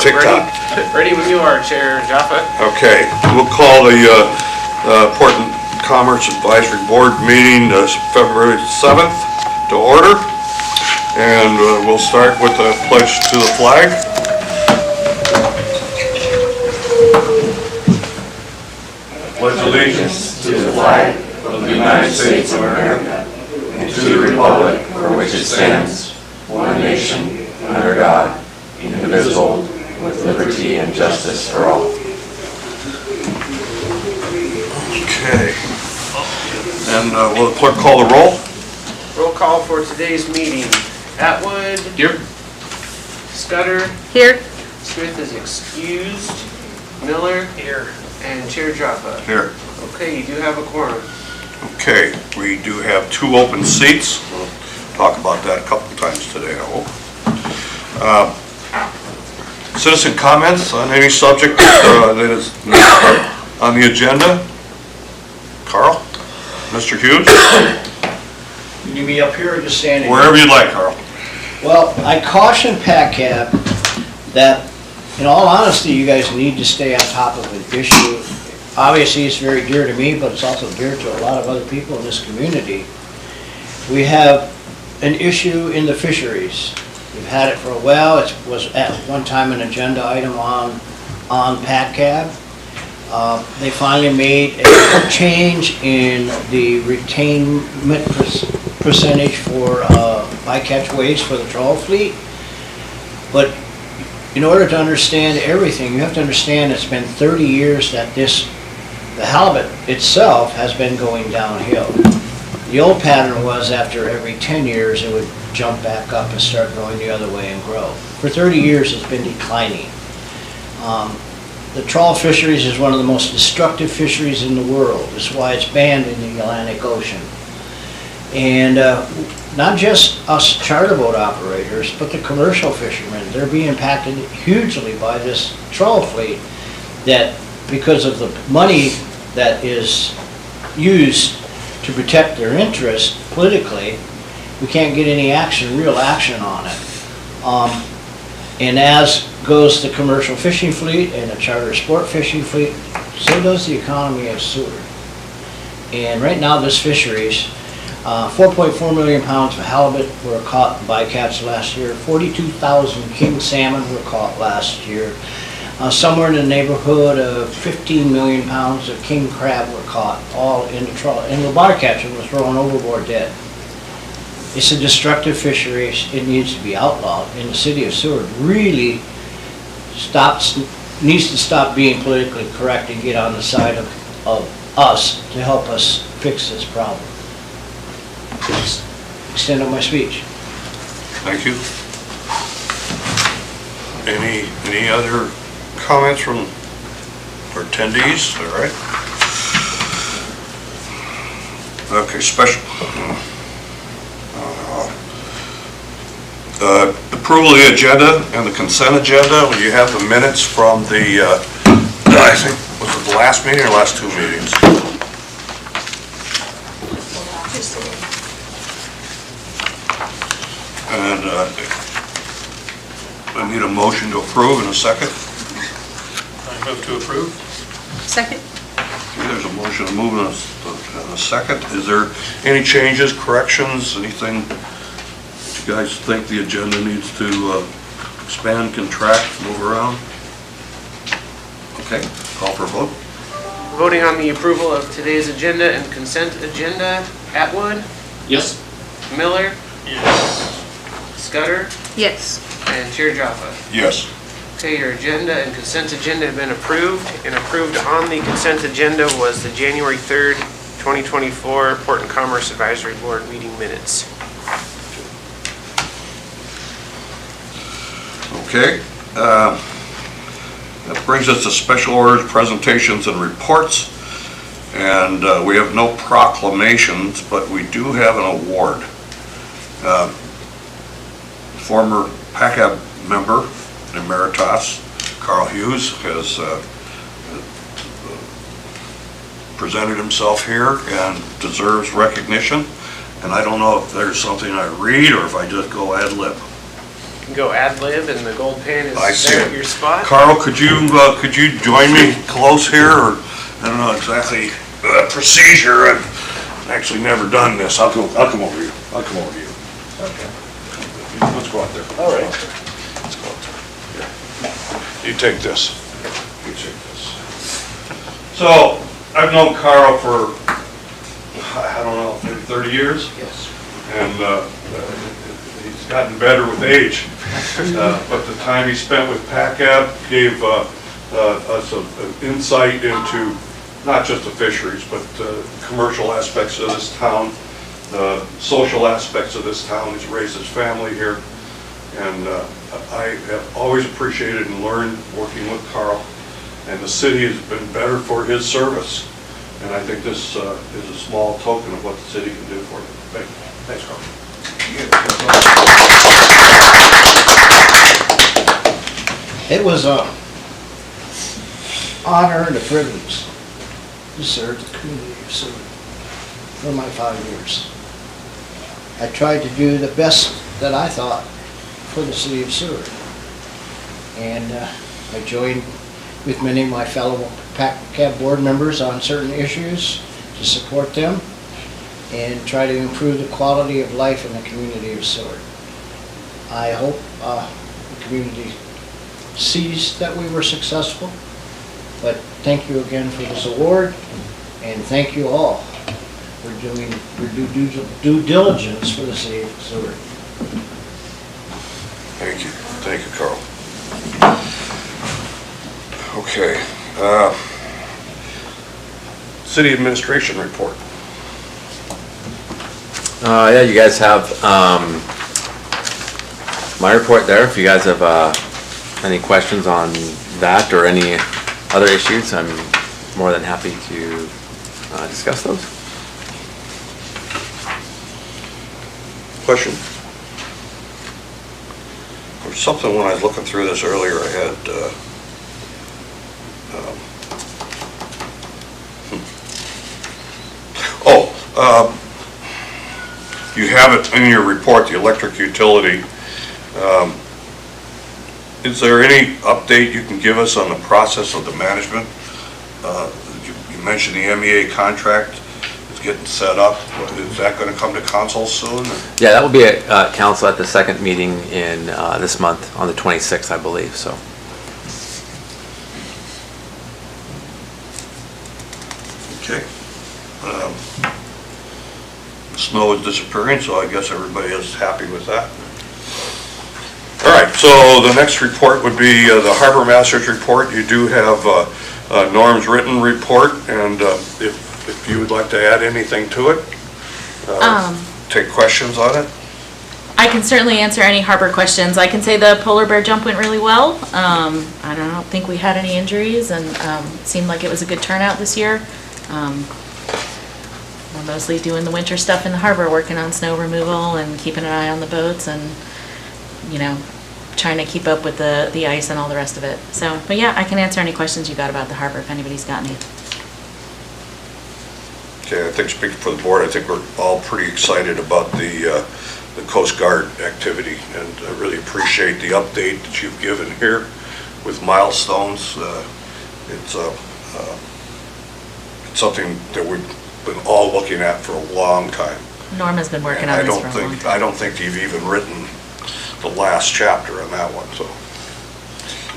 TikTok. Ready when you are, Chair Jaffa. Okay, we'll call the Port and Commerce Advisory Board meeting February 7th to order. And we'll start with a pledge to the flag. Pledge allegiance to the flag of the United States of America and to the republic for which it stands, one nation, under God, indivisible, with liberty and justice for all. Okay. And will the clerk call the roll? Roll call for today's meeting. Atwood. Here. Scudder. Here. Smith is excused. Miller. Here. And Chair Jaffa. Here. Okay, you do have a quorum. Okay, we do have 2 open seats. We'll talk about that a couple times today, I hope. Citizen comments on any subject that is on the agenda? Carl? Mr. Hughes? Can you be up here or just standing? Wherever you'd like, Carl. Well, I caution PACAB that, in all honesty, you guys need to stay on top of an issue. Obviously, it's very dear to me, but it's also dear to a lot of other people in this community. We have an issue in the fisheries. We've had it for a while. It was at one time an agenda item on PACAB. They finally made a change in the retainment percentage for bycatch weights for the trawl fleet. But in order to understand everything, you have to understand it's been 30 years that the halibut itself has been going downhill. The old pattern was after every 10 years it would jump back up and start going the other way and grow. For 30 years it's been declining. The trawl fisheries is one of the most destructive fisheries in the world. That's why it's banned in the Atlantic Ocean. And not just us charter boat operators, but the commercial fishermen, they're being impacted hugely by this trawl fleet, that because of the money that is used to protect their interests politically, we can't get any action, real action on it. And as goes the commercial fishing fleet and the charter sport fishing fleet, so does the economy of Seward. And right now this fisheries, 4.4 million pounds of halibut were caught in bycatch last year. 42,000 king salmon were caught last year. Somewhere in the neighborhood of 15 million pounds of king crab were caught, all in the trawl. And the bycatcher was thrown overboard dead. It's a destructive fishery. It needs to be outlawed. And the city of Seward really needs to stop being politically correct and get on the side of us to help us fix this problem. Extend of my speech. Thank you. Any other comments from our attendees? All right. Okay, special. Approval of the agenda and the consent agenda. When you have the minutes from the, I think, was it the last meeting or last 2 meetings? And I need a motion to approve in a second. I move to approve. Second. Okay, there's a motion to move in a second. Is there any changes, corrections, anything that you guys think the agenda needs to expand, contract, move around? Okay, call for a vote. Voting on the approval of today's agenda and consent agenda. Atwood. Yes. Miller. Yes. Scudder. Yes. And Chair Jaffa. Yes. Okay, your agenda and consent agenda have been approved, and approved on the consent agenda was the January 3rd, 2024 Port and Commerce Advisory Board meeting minutes. Okay. That brings us to special orders, presentations, and reports. And we have no proclamations, but we do have an award. Former PACAB member, Emeritus Carl Hughes, has presented himself here and deserves recognition. And I don't know if there's something I read or if I just go ad lib. can go ad lib, and the gold pen is I see there it. at your spot. Carl, could you join me close here, or, I don't know exactly, procedure, I've actually never done this, I'll come over to you, Okay. Let's go out there. All right. Let's go out there. Here. You take this. You take this. So, I've known Carl for, I don't know, maybe 30 years? Yes. And he's gotten better with age. But the time he spent with PACAB gave us an insight into not just the fisheries, but commercial aspects of this town, social aspects of this town. He's raised his family here. And I have always appreciated and learned working with Carl. And the city has been better for his service. And I think this is a small token of what the city can do for you. Thanks, Carl. It was an honor and a privilege to serve the community of Seward for my 5 years. I tried to do the best that I thought for the city of Seward. And I joined with many of my fellow PACAB board members on certain issues to support them and try to improve the quality of life in the community of Seward. I hope the community sees that we were successful, but thank you again for this award, and thank you all for doing your due diligence for the city of Seward. Thank you, Carl. Okay. City administration report. Yeah, you guys have my report there. If you guys have any questions on that or any other issues, I'm more than happy to discuss those. Question? There's something when I was looking through this earlier, I had you have it in your report, the electric utility. Is there any update you can give us on the process of the management? You mentioned the MEA contract is getting set up. Is that going to come to council soon? Yeah, that will be at council at the second meeting in this month on the 26th, I believe. So. Okay. Snow is disappearing, so I guess everybody is happy with that. All right, so the next report would be the Harbor Master's report. You do have Norm's written report, and if you would like to add anything to it, take questions on it. I can certainly answer any harbor questions. I can say the polar bear jump went really well. I don't think we had any injuries, and it seemed like it was a good turnout this year. We're mostly doing the winter stuff in the harbor, working on snow removal and keeping an eye on the boats and, you know, trying to keep up with the ice and all the rest of it. So, but yeah, I can answer any questions you got about the harbor if anybody's got any. Okay, I think speaking for the board, I think we're all pretty excited about the Coast Guard activity, and I really appreciate the update that you've given here with milestones. It's something that we've been all looking at for a long time. Norma's been working on this for a long time. I don't think you've even written the last chapter on that one, so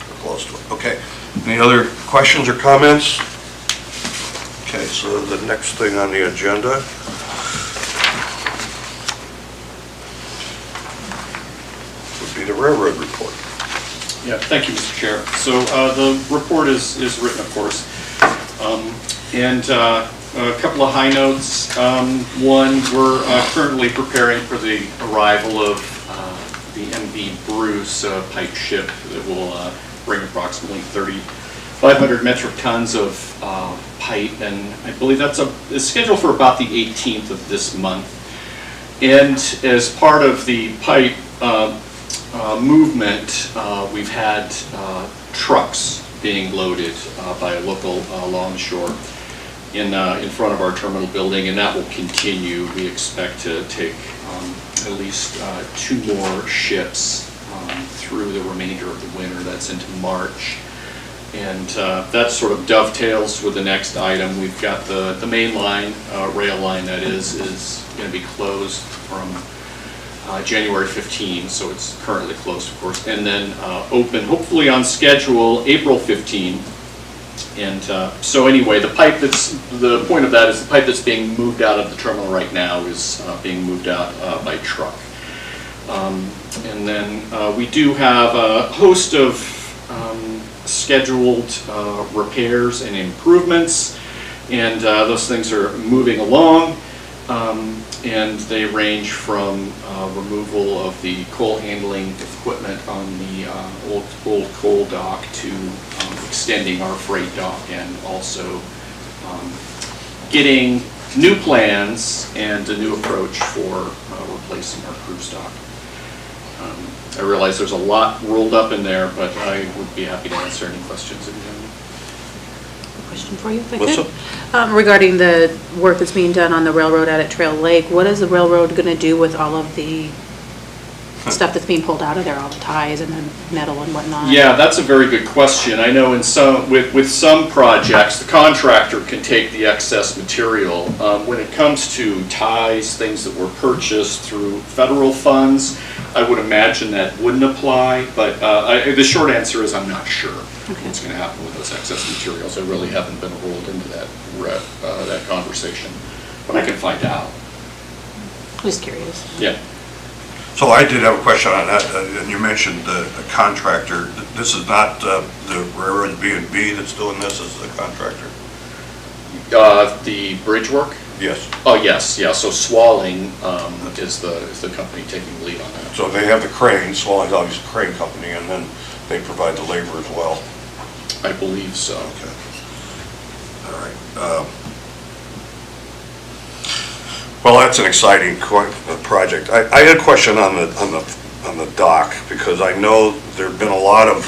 we're close to it. Okay, any other questions or comments? Okay, so the next thing on the agenda would be the railroad report. Yeah, thank you, Mr. Chair. So the report is written, of course, and a couple of high notes. One, we're currently preparing for the arrival of the MV Bruce pipe ship that will bring approximately 3,500 metric tons of pipe, and I believe it's scheduled for about the 18th of this month. And as part of the pipe movement, we've had trucks being loaded by a local longshore in front of our terminal building, and that will continue. We expect to take at least 2 more ships through the remainder of the winter. That's into March. And that sort of dovetails with the next item. We've got the main line, rail line that is going to be closed from January 15, so it's currently closed, of course, and then open, hopefully on schedule, April 15. And so anyway, the point of that is the pipe that's being moved out of the terminal right now is being moved out by truck. And then we do have a host of scheduled repairs and improvements, and those things are moving along, and they range from removal of the coal handling equipment on the old coal dock to extending our freight dock, and also getting new plans and a new approach for replacing our cruise dock. I realize there's a lot rolled up in there, but I would be happy to answer any questions if you have any. Question for you, if I Melissa? could. Regarding the work that's being done on the railroad out at Trail Lake, what is the railroad going to do with all of the stuff that's being pulled out of there, all the ties and the metal and whatnot? Yeah, that's a very good question. I know with some projects, the contractor can take the excess material. When it comes to ties, things that were purchased through federal funds, I would imagine that wouldn't apply, but the short answer is I'm not sure what's going to happen with those excess materials. I really haven't been rolled into that conversation, but I can find out. Just curious. Yeah. So I did have a question on that, and you mentioned the contractor. This is not the railroad B&B that's doing this as the contractor? The bridge work? Yes. Oh, yes, yeah, so Swalling is the company taking the lead on that. So they have the crane, Swallow's obviously a crane company, and then they provide the labor as well. I believe so. Okay. All right. Well, that's an exciting project. I had a question on the dock, because I know there've been a lot of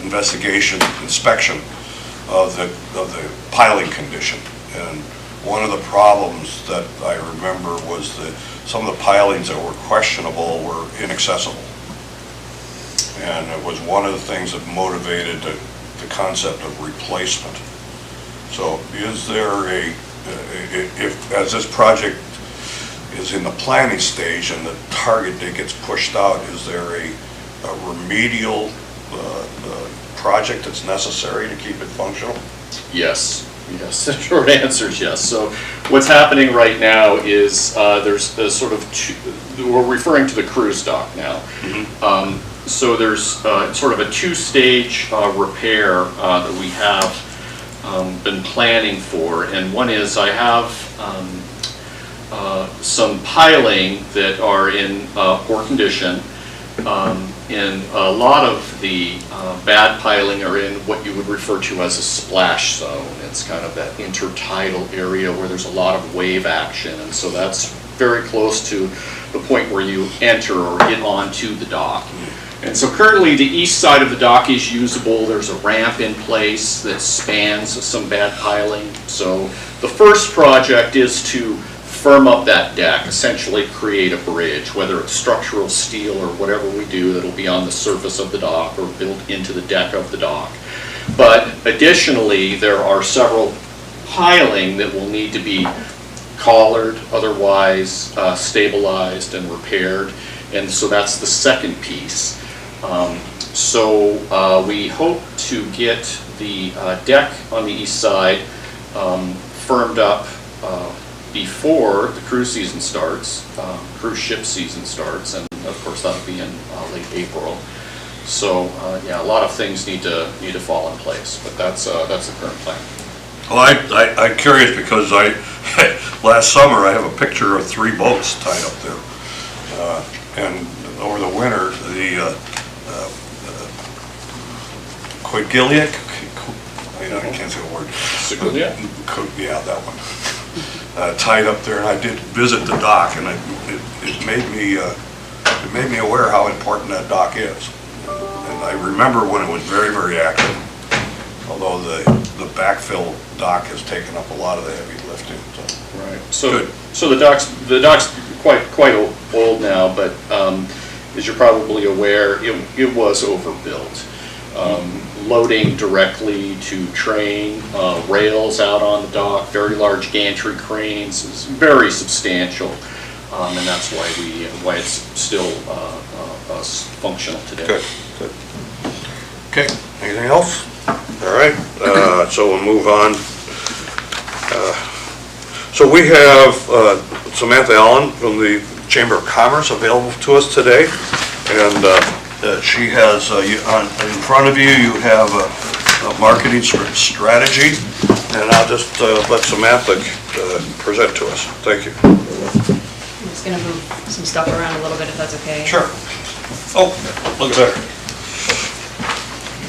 investigation, inspection of the piling condition, and one of the problems that I remember was that some of the pilings that were questionable were inaccessible, and it was one of the things that motivated the concept of replacement. So is there if as this project is in the planning stage and the target date gets pushed out, is there a remedial project that's necessary to keep it functional? Yes, the short answer is yes. So what's happening right now is there's a sort of we're referring to the cruise dock now. Mm-hmm. So there's sort of a two-stage repair that we have been planning for, and one is I have some piling that are in poor condition, and a lot of the bad piling are in what you would refer to as a splash zone. It's kind of that intertidal area where there's a lot of wave action, and so that's very close to the point where you enter or get onto the dock. And so currently the east side of the dock is usable. There's a ramp in place that spans some bad piling. So the first project is to firm up that deck, essentially create a bridge, whether it's structural steel or whatever we do that'll be on the surface of the dock or built into the deck of the dock. But additionally, there are several piling that will need to be collared, otherwise stabilized and repaired. And so that's the second piece. So we hope to get the deck on the east side firmed up before the cruise season starts, cruise ship season starts, and of course that'll be in late April. So yeah, a lot of things need to fall in place, but that's the current plan. Well, I'm curious because last summer I have a picture of 3 boats tied up there, and over the winter the Quigiliac, I can't say the word. Segulia? Yeah, that one. Tied up there, and I did visit the dock, and it made me aware how important that dock is. And I remember when it was very, very active, although the backfill dock has taken up a lot of the heavy lifting. So. Right. So the dock's quite old now, but as you're probably aware, it was overbuilt. Loading directly to train, rails out on the dock, very large gantry cranes, is very substantial, and that's why it's still functional today. Good, good. Okay, anything else? All right, so we'll move on. So we have Samantha Allen from the Chamber of Commerce available to us today, and she has, in front of you, you have a marketing strategy, and I'll just let Samantha present to us. Thank you. I'm just gonna move some stuff around a little bit if that's okay. Sure. Oh, look at there.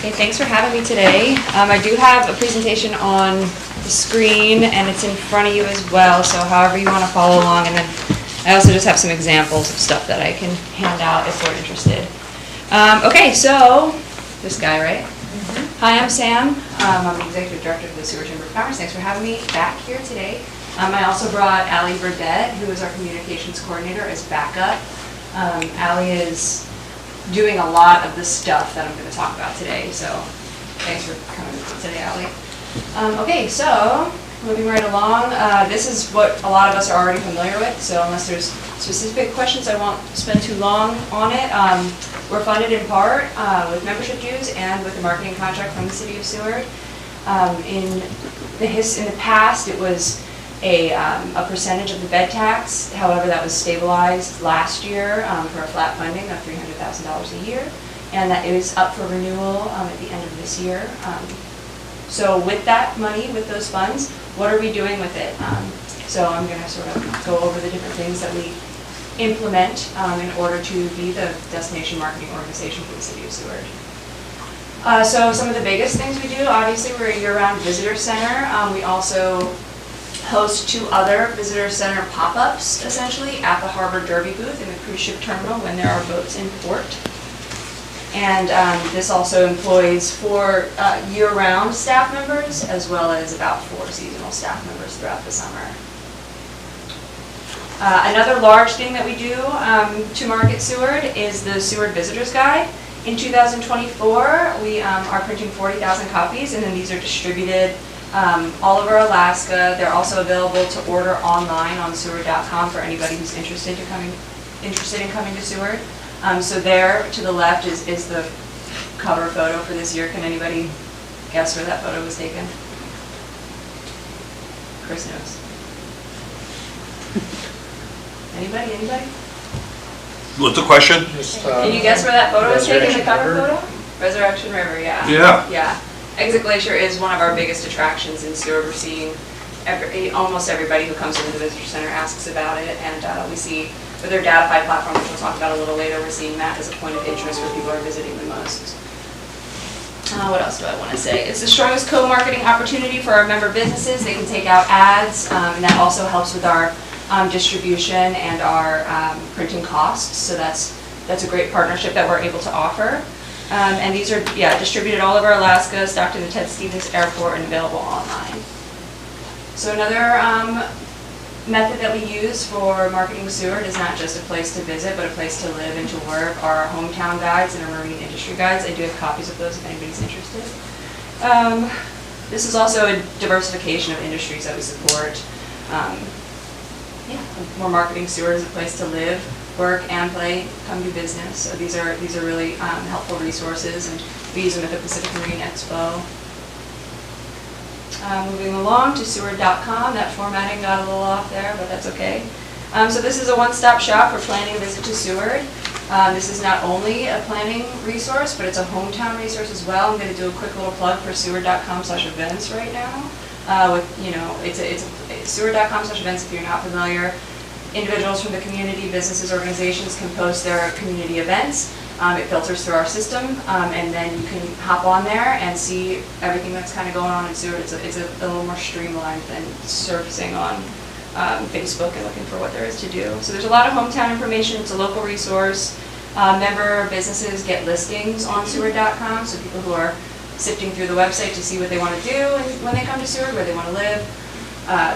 Okay, thanks for having me today. I do have a presentation on the screen and it's in front of you as well, so however you want to follow along, and then I also just have some examples of stuff that I can hand out if we're interested. Okay, so this guy, right? Hi, I'm Sam. I'm the Executive Director of the Seward Chamber of Commerce. Thanks for having me back here today. I also brought Allie Burdett, who is our Communications Coordinator, as backup. Allie is doing a lot of the stuff that I'm going to talk about today, so thanks for coming today, Allie. Okay, so moving right along, this is what a lot of us are already familiar with, so unless there's specific questions, I won't spend too long on it. We're funded in part with membership dues and with a marketing contract from the City of Seward. In the past, it was a percentage of the bed tax. However, that was stabilized last year for a flat funding of $300,000 a year, and that is up for renewal at the end of this year. So with that money, with those funds, what are we doing with it? So I'm going to sort of go over the different things that we implement in order to be the destination marketing organization for the City of Seward. So some of the biggest things we do, obviously we're a year-round visitor center. We also host 2 other visitor center pop-ups, essentially, at the Harbor Derby booth in the cruise ship terminal when there are boats in port. And this also employs 4 year-round staff members, as well as about 4 seasonal staff members throughout the summer. Another large thing that we do to market Seward is the Seward Visitors Guide. In 2024, we are printing 40,000 copies, and then these are distributed all over Alaska. They're also available to order online on Seward.com for anybody who's interested in coming to Seward. So there to the left is the cover photo for this year. Can anybody guess where that photo was taken? Chris knows. Anybody? What's the question? Can you guess where that photo was taken, the cover photo? Resurrection River, yeah. Yeah. Exit Glacier is one of our biggest attractions in Seward. We're seeing almost everybody who comes into the visitor center asks about it, and we see with their Datafy platform, which we'll talk about a little later, we're seeing that as a point of interest where people are visiting the most. What else do I want to say? It's the strongest co-marketing opportunity for our member businesses. They can take out ads, and that also helps with our distribution and our printing costs. So that's a great partnership that we're able to offer. And these are distributed all over Alaska, stocked in the Ted Stevens Airport, and available online. So another method that we use for marketing Seward is not just a place to visit, but a place to live and to work. Our hometown guides and our marine industry guides. I do have copies of those if anybody's interested. This is also a diversification of industries that we support. We're marketing Seward as a place to live, work, and play, come do business. So these are really helpful resources, and we use them at the Pacific Marine Expo. Moving along to Seward.com, that formatting got a little off there, but that's okay. So this is a one-stop shop for planning a visit to Seward. This is not only a planning resource, but it's a hometown resource as well. I'm going to do a quick little plug for Seward.com/events right now. It's Seward.com/events if you're not familiar. Individuals from the community, businesses, organizations can post their community events. It filters through our system, and then you can hop on there and see everything that's kind of going on in Seward. It's a little more streamlined than surfacing on Facebook and looking for what there is to do. So there's a lot of hometown information. It's a local resource. Member businesses get listings on Seward.com, so people who are sifting through the website to see what they want to do when they come to Seward, where they want to live,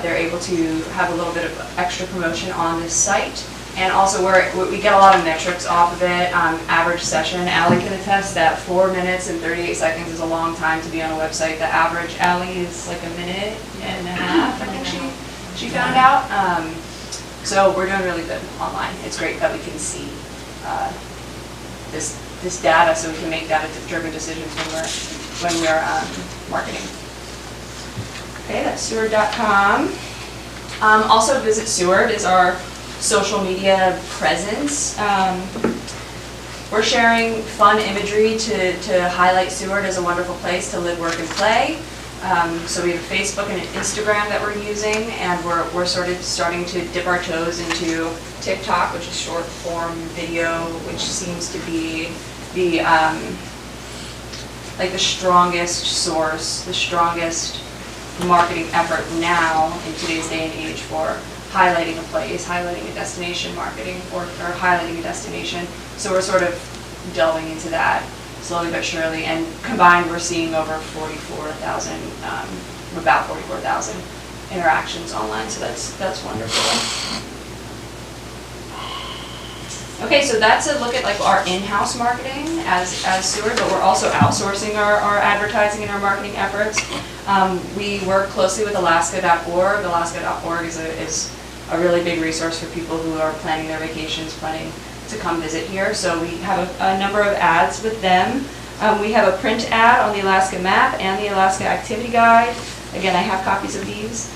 they're able to have a little bit of extra promotion on this site. And also we get a lot of metrics off of it. Average session, Ally can attest that 4 minutes and 38 seconds is a long time to be on a website. The average Ally is like a minute and a half, I think she found out. So we're doing really good online. It's great that we can see this data, so we can make data-driven decisions when we're marketing. Okay, that's Seward.com. Also visit Seward is our social media presence. We're sharing fun imagery to highlight Seward as a wonderful place to live, work, and play. So we have Facebook and an Instagram that we're using, and we're sort of starting to dip our toes into TikTok, which is short form video, which seems to be the like the strongest source, the strongest marketing effort now in today's day and age for highlighting a place, highlighting a destination, marketing or highlighting a destination. So we're sort of delving into that slowly but surely, and combined we're seeing over 44,000, about 44,000 interactions online, so that's wonderful. Okay, so that's a look at like our in-house marketing as Seward, but we're also outsourcing our advertising and our marketing efforts. We work closely with Alaska.org. Alaska.org is a really big resource for people who are planning their vacations, planning to come visit here. So we have a number of ads with them. We have a print ad on the Alaska map and the Alaska activity guide. Again, I have copies of these.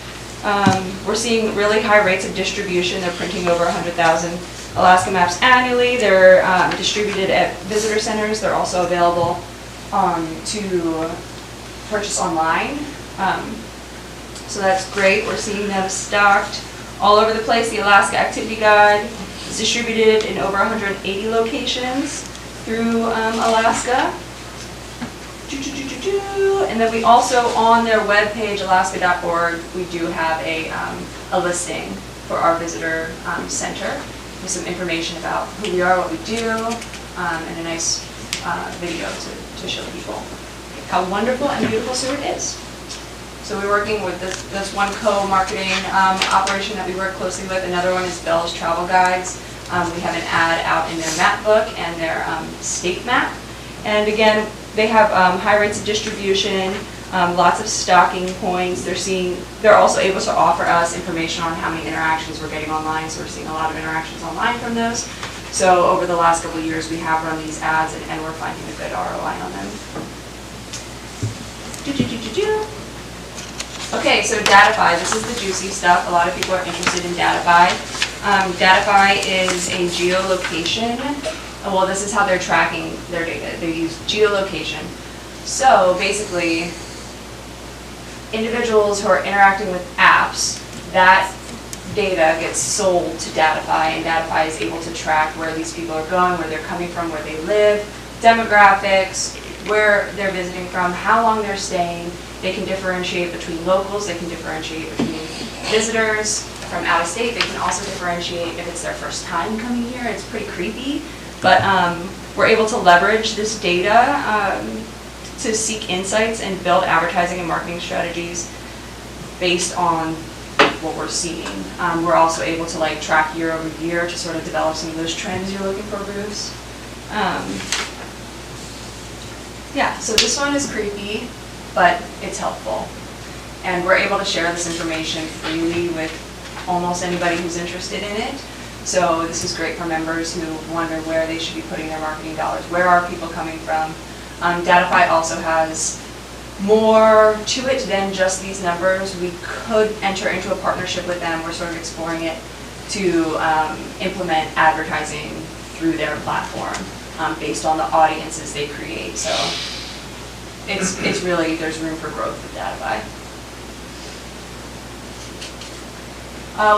We're seeing really high rates of distribution. They're printing over 100,000 Alaska maps annually. They're distributed at visitor centers. They're also available to purchase online. So that's great. We're seeing them stocked all over the place. The Alaska Activity Guide is distributed in over 180 locations through Alaska. And then we also, on their webpage, alaska.org, we do have a listing for our visitor center with some information about who we are, what we do, and a nice video to show people how wonderful and beautiful Seward is. So we're working with this one co-marketing operation that we work closely with. Another one is Bell's Travel Guides. We have an ad out in their map book and their state map. And again, they have high rates of distribution, lots of stocking points. They're also able to offer us information on how many interactions we're getting online. So we're seeing a lot of interactions online from those. So over the last couple of years, we have run these ads and we're finding a good ROI on them. Okay, so Datify, this is the juicy stuff. A lot of people are interested in Datify. Datify is a geolocation. Well, this is how they're tracking their data. They use geolocation. So basically, individuals who are interacting with apps, that data gets sold to Datify, and Datify is able to track where these people are going, where they're coming from, where they live, demographics, where they're visiting from, how long they're staying. They can differentiate between locals, they can differentiate between visitors from out of state. They can also differentiate if it's their first time coming here. It's pretty creepy, but we're able to leverage this data to seek insights and build advertising and marketing strategies based on what we're seeing. We're also able to like track year over year to sort of develop some of those trends you're looking for, Bruce. Yeah, so this one is creepy, but it's helpful. And we're able to share this information freely with almost anybody who's interested in it. So this is great for members who wonder where they should be putting their marketing dollars. Where are people coming from? Datify also has more to it than just these numbers. We could enter into a partnership with them. We're sort of exploring it to implement advertising through their platform based on the audiences they create. So it's really, there's room for growth with Datify.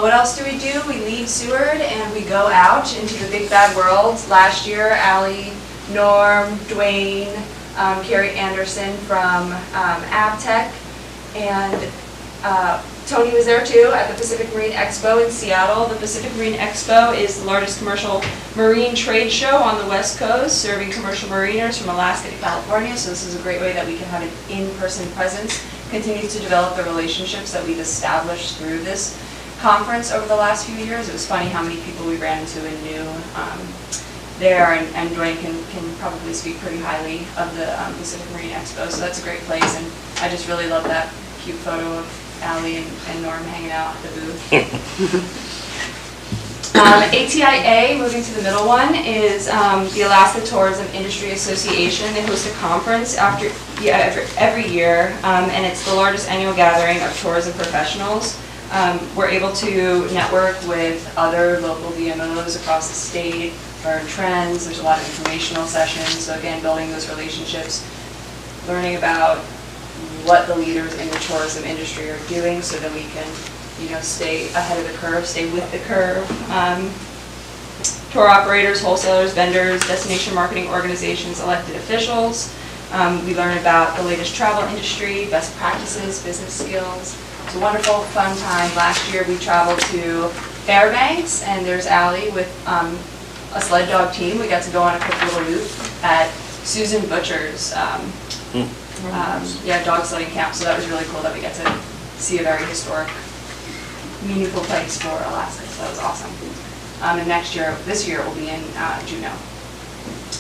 What else do? We leave Seward and we go out into the big bad world. Last year, Allie, Norm, Dwayne, Carrie Anderson from AbTech, and Tony was there too at the Pacific Marine Expo in Seattle. The Pacific Marine Expo is the largest commercial marine trade show on the West Coast, serving commercial mariners from Alaska to California. So this is a great way that we can have an in-person presence, continue to develop the relationships that we've established through this conference over the last few years. It was funny how many people we ran into and knew there, and Dwayne can probably speak pretty highly of the Pacific Marine Expo, so that's a great place, and I just really love that cute photo of Allie and Norm hanging out at the booth. ATIA, moving to the middle one, is the Alaska Tourism Industry Association. They host a conference every year, and it's the largest annual gathering of tourism professionals. We're able to network with other local DMOs across the state, learn trends. There's a lot of informational sessions, so again, building those relationships, learning about what the leaders in the tourism industry are doing so that we can stay ahead of the curve, stay with the curve. Tour operators, wholesalers, vendors, destination marketing organizations, elected officials. We learn about the latest travel industry, best practices, business skills. It's a wonderful, fun time. Last year we traveled to Fairbanks, and there's Allie with a sled dog team. We got to go on a quick little loop at Susan Butcher's dog sledding camp, so that was really cool that we get to see a very historic, meaningful place for Alaska, so that was awesome. And this year it will be in Juneau.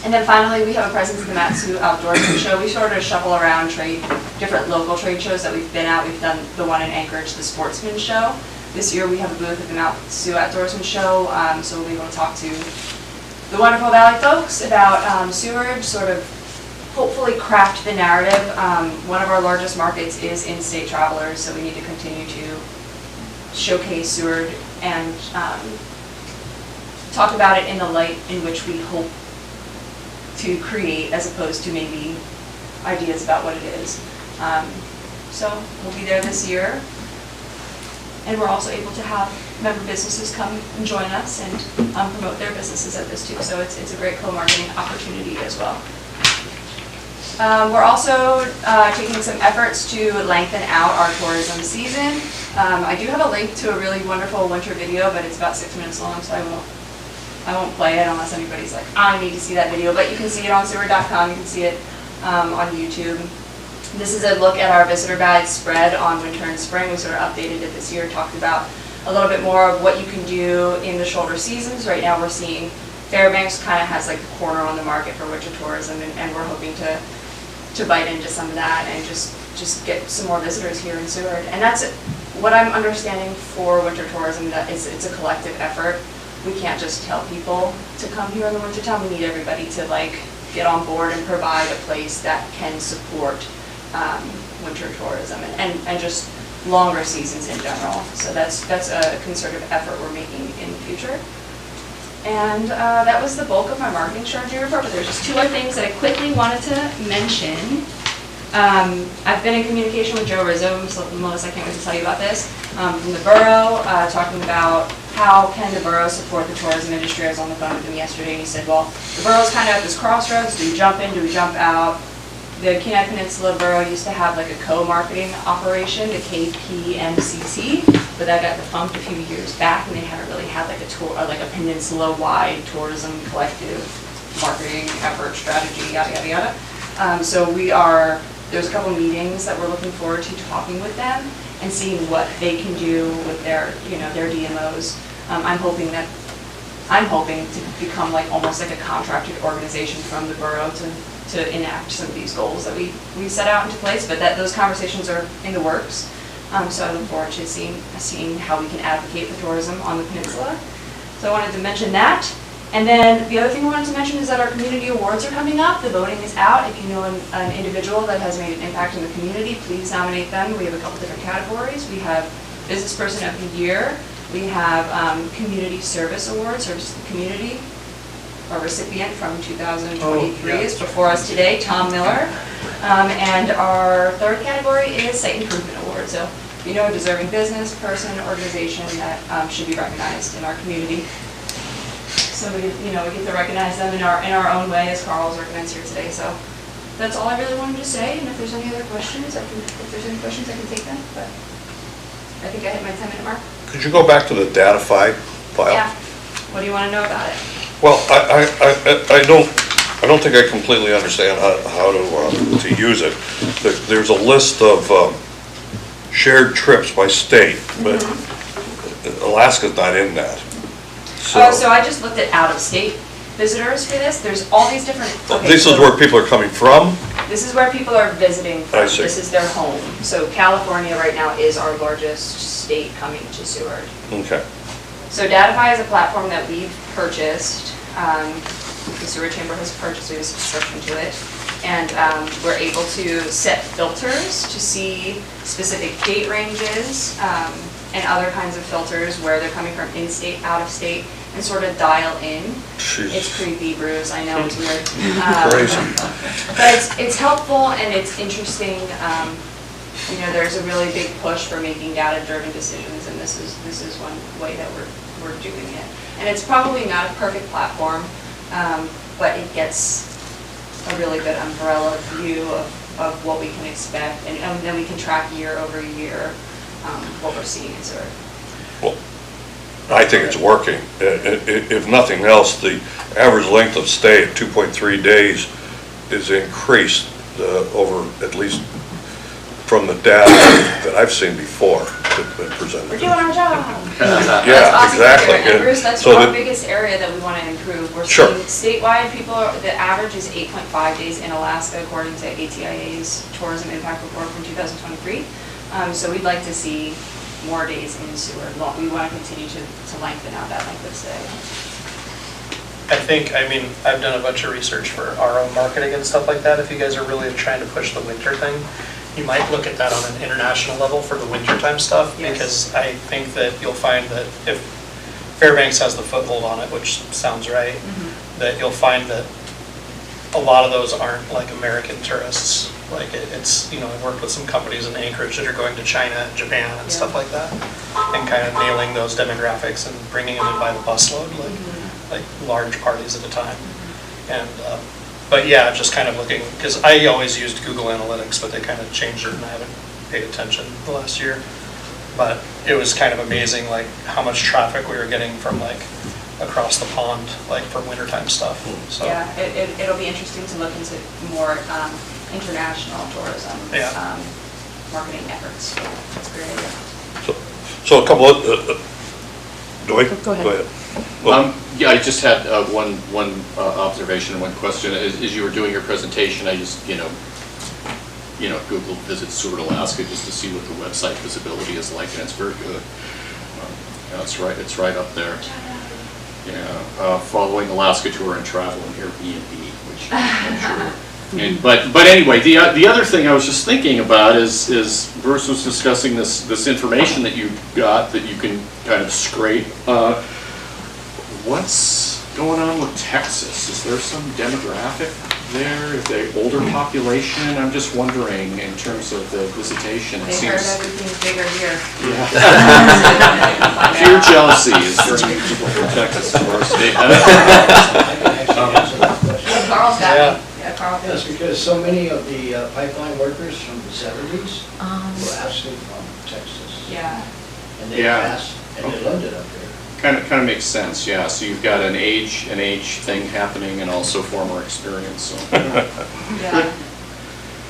And then finally, we have a presence at the Matsu Outdoorsman Show. We sort of shuffle around different local trade shows that we've been at. We've done the one in Anchorage, the Sportsman Show. This year we have a booth at the Matsu Outdoorsman Show, so we'll be able to talk to the wonderful Valley folks about Seward, sort of hopefully craft the narrative. One of our largest markets is in-state travelers, so we need to continue to showcase Seward and talk about it in the light in which we hope to create, as opposed to maybe ideas about what it is. So we'll be there this year, and we're also able to have member businesses come and join us and promote their businesses at this too. So it's a great co-marketing opportunity as well. We're also taking some efforts to lengthen out our tourism season. I do have a link to a really wonderful winter video, but it's about 6 minutes long, so I won't play it unless anybody's like, I need to see that video, but you can see it on Seward.com, you can see it on YouTube. This is a look at our visitor guide spread on winter and spring. We sort of updated it this year, talked about a little bit more of what you can do in the shoulder seasons. Right now we're seeing Fairbanks kind of has like the corner on the market for winter tourism, and we're hoping to bite into some of that and just get some more visitors here in Seward. And that's what I'm understanding for winter tourism, that it's a collective effort. We can't just tell people to come here in the wintertime. We need everybody to get on board and provide a place that can support winter tourism and just longer seasons in general. So that's a concerted effort we're making in the future. And that was the bulk of my marketing strategy report, but there's just two other things that I quickly wanted to mention. I've been in communication with Joe Rizzo, so Melissa, I can't wait to tell you about this, from the borough, talking about how can the borough support the tourism industry. I was on the phone with him yesterday, and he said, well, the borough's kind of at this crossroads. Do we jump in? Do we jump out? The Kenai Peninsula Borough used to have like a co-marketing operation, the KPMCC, but that got defunct a few years back, and they haven't really had like a tour, or like a peninsula-wide tourism collective marketing effort strategy, yada yada yada. So there's a couple meetings that we're looking forward to talking with them and seeing what they can do with their DMOs. I'm hoping to become almost like a contracted organization from the borough to enact some of these goals that we set out into place, but those conversations are in the works. So I look forward to seeing how we can advocate for tourism on the peninsula. So I wanted to mention that. And then the other thing I wanted to mention is that our community awards are coming up. The voting is out. If you know an individual that has made an impact in the community, please nominate them. We have a couple different categories. We have Business Person of the Year. We have Community Service Award, Service to the Community. Our recipient from 2023 is before us today, Tom Miller. And our third category is Site Improvement Award. So if you know a deserving business, person, organization that should be recognized in our community. So we get to recognize them in our own way, as Carl's recognized here today. So that's all I really wanted to say. And if there's any other questions, I can take them. But I think I hit my 10-minute mark. Could you go back to the data file? Yeah. What do you want to know about it? Well, I don't think I completely understand how to use it. There's a list of shared trips by state, but Alaska's not in that. Oh, so I just looked at out-of-state visitors for this. There's all these different. Okay, This is so where people are coming from? This is where people are visiting from. I see. This is their home. So California right now is our largest state coming to Seward. Okay. So Datify is a platform that we've purchased. The Seward Chamber has purchased, we have a subscription to it. And we're able to set filters to see specific date ranges and other kinds of filters where they're coming from in-state, out-of-state, and sort of dial in. Jeez. It's creepy, Bruce, I know it's weird. Crazy. But it's helpful and it's interesting. You know, there's a really big push for making data-driven decisions, and this is one way that we're doing it. And it's probably not a perfect platform, but it gets a really good umbrella view of what we can expect, and then we can track year over year what we're seeing in Seward. Well, I think it's working. If nothing else, the average length of stay at 2.3 days is increased over, at least from the data that I've seen before that's been presented. We're doing our job. Yeah, That's awesome to exactly. hear. And Bruce, that's So our that- biggest area that we want to improve. We're Sure. seeing statewide, the average is 8.5 days in Alaska according to ATIA's Tourism Impact Report from 2023. So we'd like to see more days in Seward. We want to continue to lengthen out that length of stay. I mean, I've done a bunch of research for our own marketing and stuff like that. If you guys are really trying to push the winter thing, you might look at that on an international level for the wintertime stuff, Yes. because I think that you'll find that if Fairbanks has the foothold on it, which sounds right, that you'll find that a lot of those aren't like American tourists. Like it's, you know, I've worked with some companies in Anchorage that are going to China and Japan and stuff like that, and kind of nailing those demographics and bringing them in by the busload, like large parties at a time. And, but yeah, just kind of looking, because I always used Google Analytics, but they kind of changed it and I haven't paid attention the last year. But it was kind of amazing, like how much traffic we were getting from like across the pond, like for wintertime stuff, so. Yeah, it'll be interesting to look into more international tourism marketing efforts. That's a great idea. So a couple of, Dwight? Go ahead. Well, Yeah, I just had one observation, one question. As you were doing your presentation, I just, Googled Visit Seward, Alaska, just to see what the website visibility is like, and it's very good. It's right up there. Yeah, following Alaska tour and travel and Airbnb, which I'm sure. But anyway, the other thing I was just thinking about is Bruce was discussing this information that you got that you can kind of scrape. What's going on with Texas? Is there some demographic there? Is there older population? I'm just wondering in terms of the visitation. They heard everything's bigger here. Yeah. Pure jealousy is bringing people from Texas to our state. Carl's got Yeah. me. Yeah, Carl. That's because so many of the pipeline workers from the 70s were actually from Texas. Yeah. And they Yeah. passed, and they loved it up there. Kind of makes sense, yeah. So you've got an age thing happening and also former experience, so. Yeah.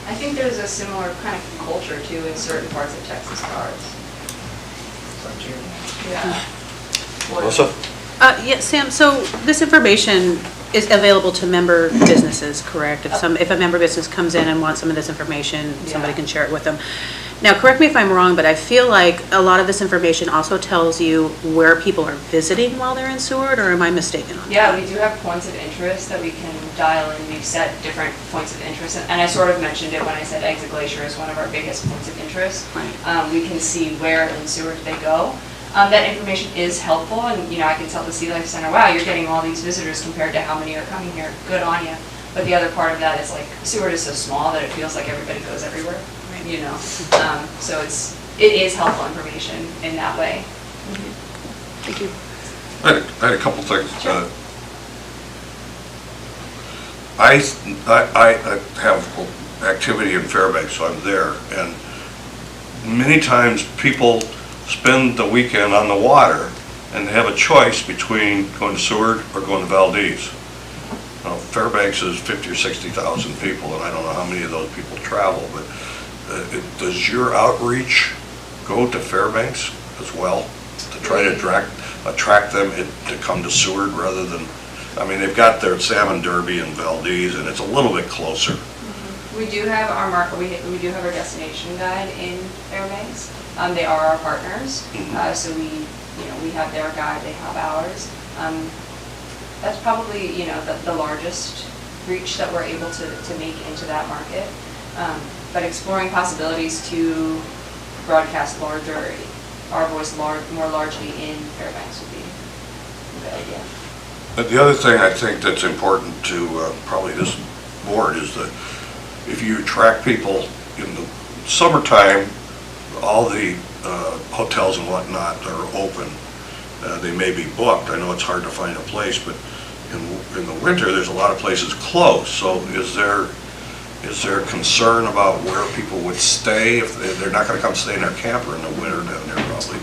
I think there's a similar kind of culture too in certain parts of Texas cars. Frontier. Yeah. Melissa? Yeah, Sam, so this information is available to member businesses, correct? If a member business comes in and wants some of this information, somebody Yeah. can share it with them. Now, correct me if I'm wrong, but I feel like a lot of this information also tells you where people are visiting while they're in Seward, or am I mistaken on that? Yeah, we do have points of interest that we can dial in. We've set different points of interest, and I sort of mentioned it when I said Exit Glacier is one of our biggest points of interest. Right. We can see where in Seward they go. That information is helpful, and I can tell the Sea Life Center, wow, you're getting all these visitors compared to how many are coming here. Good on you. But the other part of that is like Seward is so small that it feels like everybody goes everywhere. So it is helpful information in that way. Thank you. I had a couple things. Sure. I have activity in Fairbanks, so I'm there, and many times people spend the weekend on the water and have a choice between going to Seward or going to Valdez. Now, Fairbanks is 50 or 60,000 people, and I don't know how many of those people travel, but does your outreach go to Fairbanks as well? to try to attract them to come to Seward rather than, I mean, they've got their Salmon Derby in Valdez, and it's a little bit closer. We do have our we do have our destination guide in Fairbanks. They are our partners, so we have their guide, they have ours. That's probably, the largest reach that we're able to make into that market. But exploring possibilities to broadcast our voice more largely in Fairbanks would be a good idea. But the other thing I think that's important to probably this board is that if you attract people in the summertime, all the hotels and whatnot are open. They may be booked. I know it's hard to find a place, but in the winter, there's a lot of places closed. So is there concern about where people would stay if they're not going to come stay in their camper in the winter down there probably?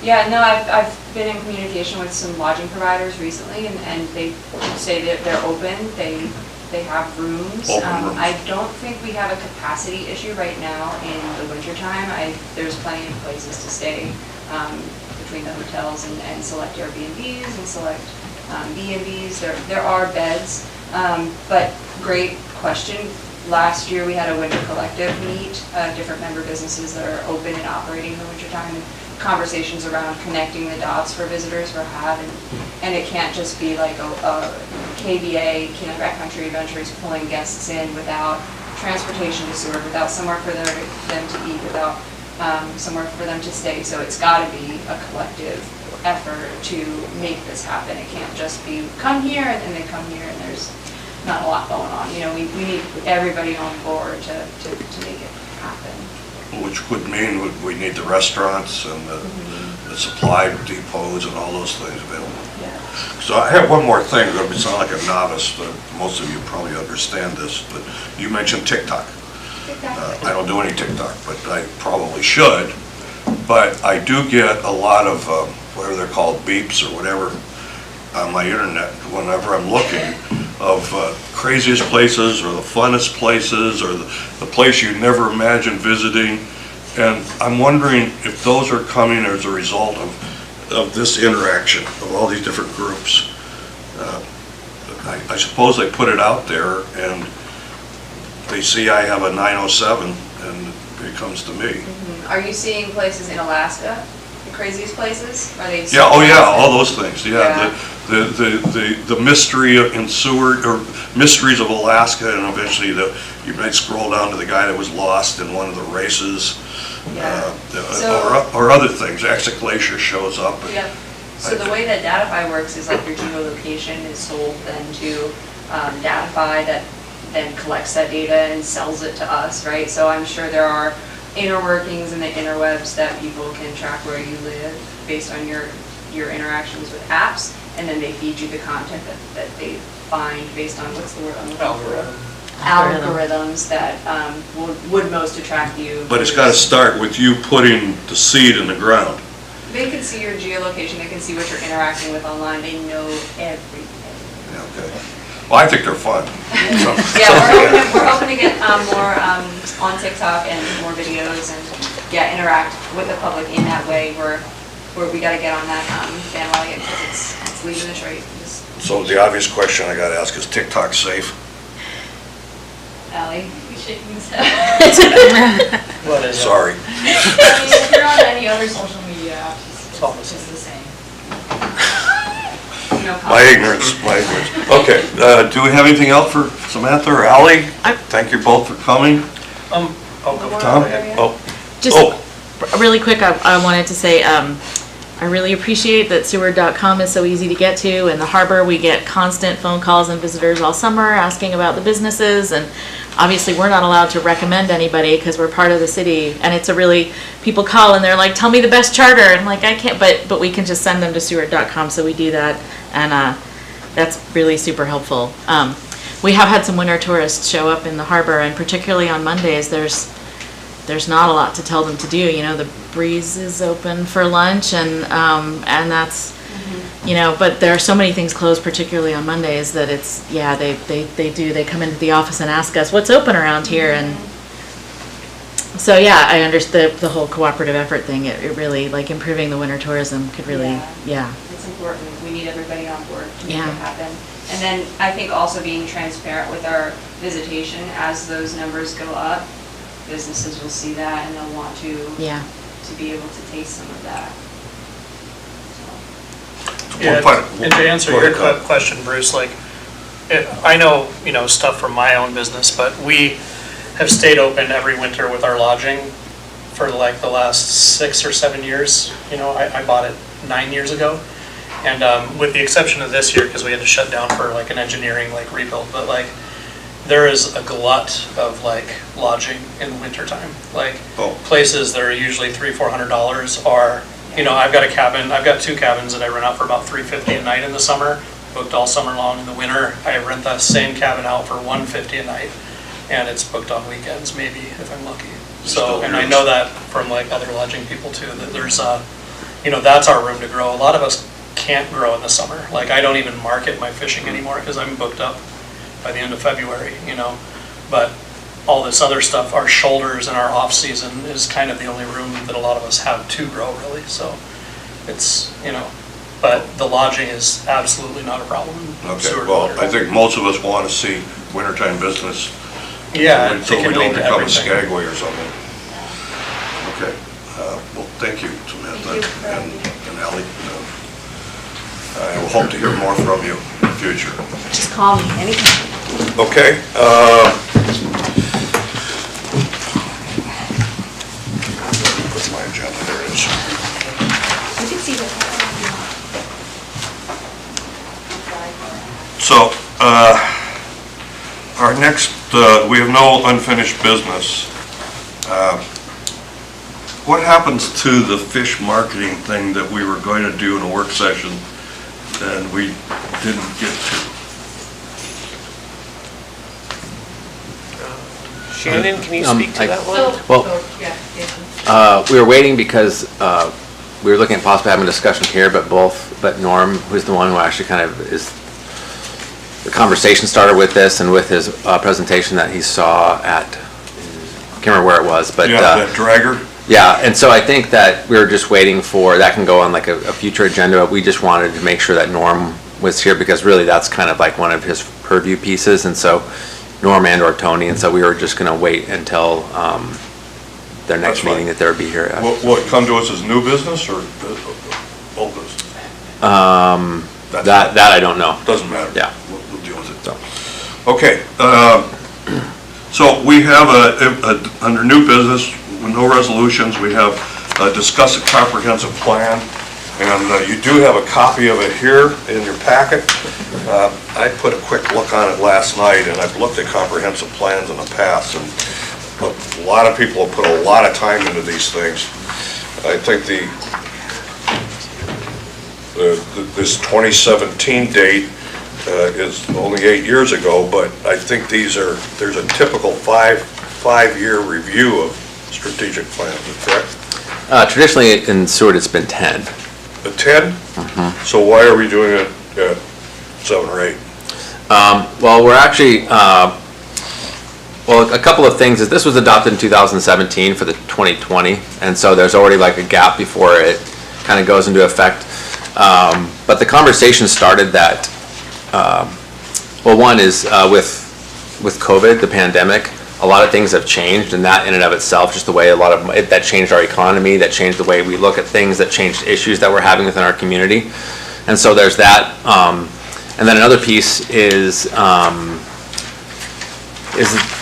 Yeah, no, I've been in communication with some lodging providers recently, and they say that they're open. They have rooms. I don't think we have a capacity issue right now in the wintertime. There's plenty of places to stay between the hotels and select Airbnbs and select B&Bs. There are beds, but great question. Last year we had a winter collective meet, different member businesses that are open and operating in the wintertime, and conversations around connecting the dots for visitors were had, and it can't just be like a KBA, Kennebec Backcountry Adventures, pulling guests in without transportation to Seward, without somewhere for them to eat, without somewhere for them to stay. So it's got to be a collective effort to make this happen. It can't just be come here and then they come here and there's not a lot going on. We need everybody on board to make it happen. Which would mean we need the restaurants and the supply depots and all those things available. Yeah. So I have one more thing. I'm going to sound like a novice, but most of you probably understand this. But you mentioned TikTok. I don't do any TikTok, but I probably should. But I do get a lot of whatever they're called, beeps or whatever, on my internet whenever I'm looking of craziest places or the funnest places or the place you never imagined visiting. And I'm wondering if those are coming as a result of this interaction of all these different groups. I suppose they put it out there and they see I have a 907 and it comes to me. Are you seeing places in Alaska, the craziest places? Are they? Yeah, oh yeah, all those things, yeah. The mystery in Seward, or mysteries of Alaska, and eventually you might scroll down to the guy that was lost in one of the races, or other things. Exit Glacier shows up. Yeah. So the way that Datify works is like your geolocation is sold then to Datify, that then collects that data and sells it to us, right? So I'm sure there are inner workings in the interwebs that people can track where you live based on your interactions with apps, and then they feed you the content that they find based on, what's the word I'm looking for? Algorithms that would most attract you. But it's got to start with you putting the seed in the ground. They can see your geolocation, they can see what you're interacting with online, they know everything. Yeah, okay. Well, I think they're fun. Yeah, we're hoping to get more on TikTok and more videos and interact with the public in that way where we got to get on that bandwagon because it's leading us right. So the obvious question I got to ask is TikTok safe? Allie, you shaking his head. What is it? Sorry. If you're on any other social media app, it's just the same. No My ignorance. Okay, do we have anything else for Samantha or Ally? Thank you both for coming. Go Tom? Just really quick, I wanted to say, I really appreciate that Seward.com is so easy to get to. In the harbor, we get constant phone calls and visitors all summer asking about the businesses, and obviously we're not allowed to recommend anybody because we're part of the city, and it's people call and they're like, tell me the best charter, and I'm like, I can't, but we can just send them to Seward.com, so we do that, and that's really super helpful. We have had some winter tourists show up in the harbor, and particularly on Mondays, there's not a lot to tell them to do. The Breeze is open for lunch, and that's, but there are so many things closed, particularly on Mondays, that they come into the office and ask us what's open around here, and So yeah, I understand the whole cooperative effort thing. It really, like improving the winter tourism could really, yeah. It's important. We need everybody on board to make Yeah. it happen. And then I think also being transparent with our visitation, as those numbers go up, businesses will see that and they'll want to Yeah. be able to taste some of that. Yeah, One part- and to answer Go your ahead, Tom. question, Bruce, like, I know, stuff from my own business, but we have stayed open every winter with our lodging for like the last 6 or 7 years. I bought it 9 years ago. And with the exception of this year, because we had to shut down for like an engineering like rebuild, but like, there is a glut of like lodging in the wintertime. Like, Oh. places that are usually $300-400 are, I've got a cabin, I've got 2 cabins that I rent out for about $350 a night in the summer, booked all summer long. In the winter, I rent that same cabin out for $150 a night, and it's booked on weekends, maybe, if I'm lucky. So, and I know that from like other lodging people too, that there's that's our room to grow. A lot of us can't grow in the summer. Like, I don't even market my fishing anymore because I'm booked up by the end of February, But all this other stuff, our shoulders and our off-season is kind of the only room that a lot of us have to grow, really. So it's, but the lodging is absolutely not a problem. Okay, Seward well, water. I think most of us want to see wintertime business. Yeah, So they we can don't lead to become a everything. Skagway or something. Okay, well, thank you, Samantha and Ally. I will hope to hear more from you in the future. Just call me anytime. Okay, where's my agenda? There it is. You can see that. So, our next, we have no unfinished business. What happens to the fish marketing thing that we were going to do in a work session and we didn't get to? Shannon, can you speak to that one? Well, we were waiting because we were looking at possibly having a discussion here, but Norm, who's the one who actually kind of is, the conversation started with this and with his presentation that he saw at, I can't remember where it was, but. Yeah, that dragger? Yeah, and so I think that we were just waiting for, that can go on like a future agenda, but we just wanted to make sure that Norm was here because really that's kind of like one of his purview pieces, and so Norm and or Tony, and so we were just gonna wait until their next That's fine. meeting that they would be here. Will it come to us as new business or old business? That I don't know. Doesn't matter. Yeah. We'll deal with it. Okay, so we have under new business, with no resolutions, we have discuss a comprehensive plan, and you do have a copy of it here in your packet. I put a quick look on it last night, and I've looked at comprehensive plans in the past, and a lot of people have put a lot of time into these things. I think this 2017 date is only 8 years ago, but I think there's a typical five-year review of strategic plans, is that correct? Traditionally in Seward, it's been 10. A 10? So why are we doing it at 7 or 8? Well, we're actually, well, a couple of things is this was adopted in 2017 for the 2020, and so there's already like a gap before it kind of goes into effect. But the conversation started that, well, one is with COVID, the pandemic, a lot of things have changed, and that in and of itself, just the way that changed our economy, that changed the way we look at things, that changed issues that we're having within our community. And so there's that. And then another piece is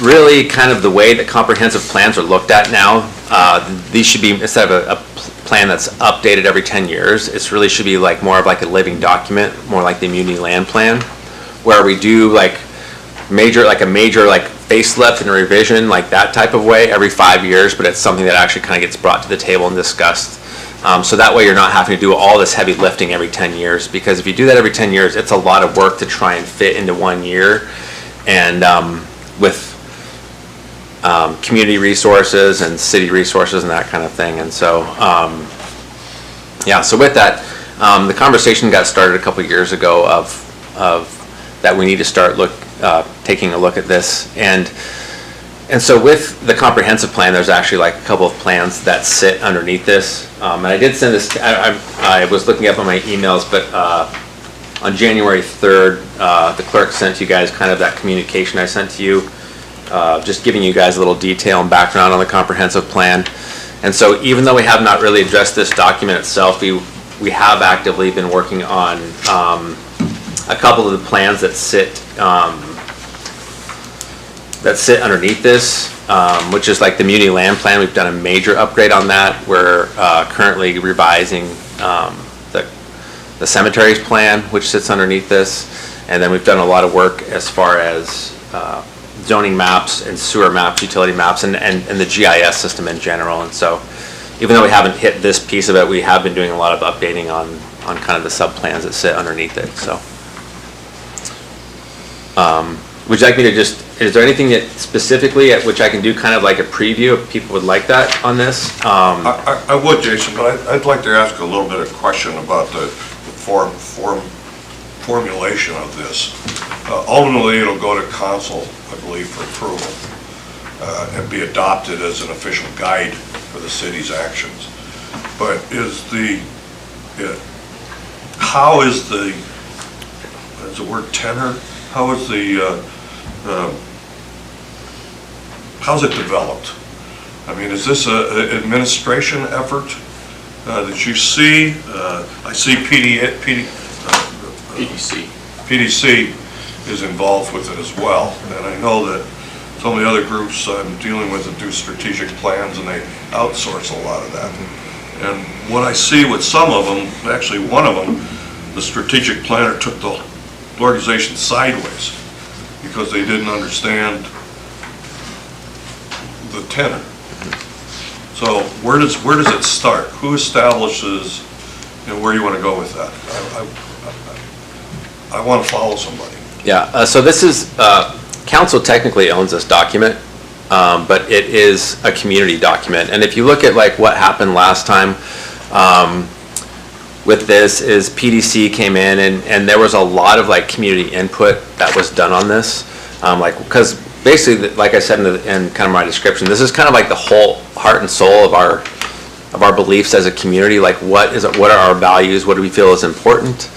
really kind of the way that comprehensive plans are looked at now. These should be, instead of a plan that's updated every 10 years, it really should be like more of like a living document, more like the Muni Land Plan, where we do like a major facelift and a revision, like that type of way every 5 years, but it's something that actually kind of gets brought to the table and discussed. So that way you're not having to do all this heavy lifting every 10 years, because if you do that every 10 years, it's a lot of work to try and fit into 1 year. And with community resources and city resources and that kind of thing. And so, yeah, so with that, the conversation got started a couple of years ago of that we need to start taking a look at this. And And so with the comprehensive plan, there's actually like a couple of plans that sit underneath this. And I did send this, I was looking up on my emails, but on January 3rd, the clerk sent you guys kind of that communication I sent to you, just giving you guys a little detail and background on the comprehensive plan. And so even though we have not really addressed this document itself, we have actively been working on a couple of the plans that sit underneath this, which is like the Muni Land Plan. We've done a major upgrade on that. We're currently revising the cemeteries plan, which sits underneath this. And then we've done a lot of work as far as zoning maps and sewer maps, utility maps, and the GIS system in general. And so even though we haven't hit this piece of it, we have been doing a lot of updating on kind of the sub-plans that sit underneath it. So would you like me to is there anything that specifically at which I can do kind of like a preview if people would like that on this? I would, Jason, but I'd like to ask a little bit of question about the formulation of this. Ultimately, it'll go to council, I believe, for approval and be adopted as an official guide for the city's actions. But how is the word tenor? How is how's it developed? I mean, is this an administration effort that you see? I see PDC is involved with it as well, and I know that some of the other groups I'm dealing with that do strategic plans, and they outsource a lot of that. And what I see with some of them, actually one of them, the strategic planner took the organization sideways because they didn't understand the tenor. So where does it start? Who establishes and where you want to go with that? I want to follow somebody. Yeah, so this is, council technically owns this document, but it is a community document. And if you look at like what happened last time with this is PDC came in and there was a lot of like community input that was done on this. Because basically, like I said in kind of my description, this is kind of like the whole heart and soul of our beliefs as a community. Like what are our values? What do we feel is important?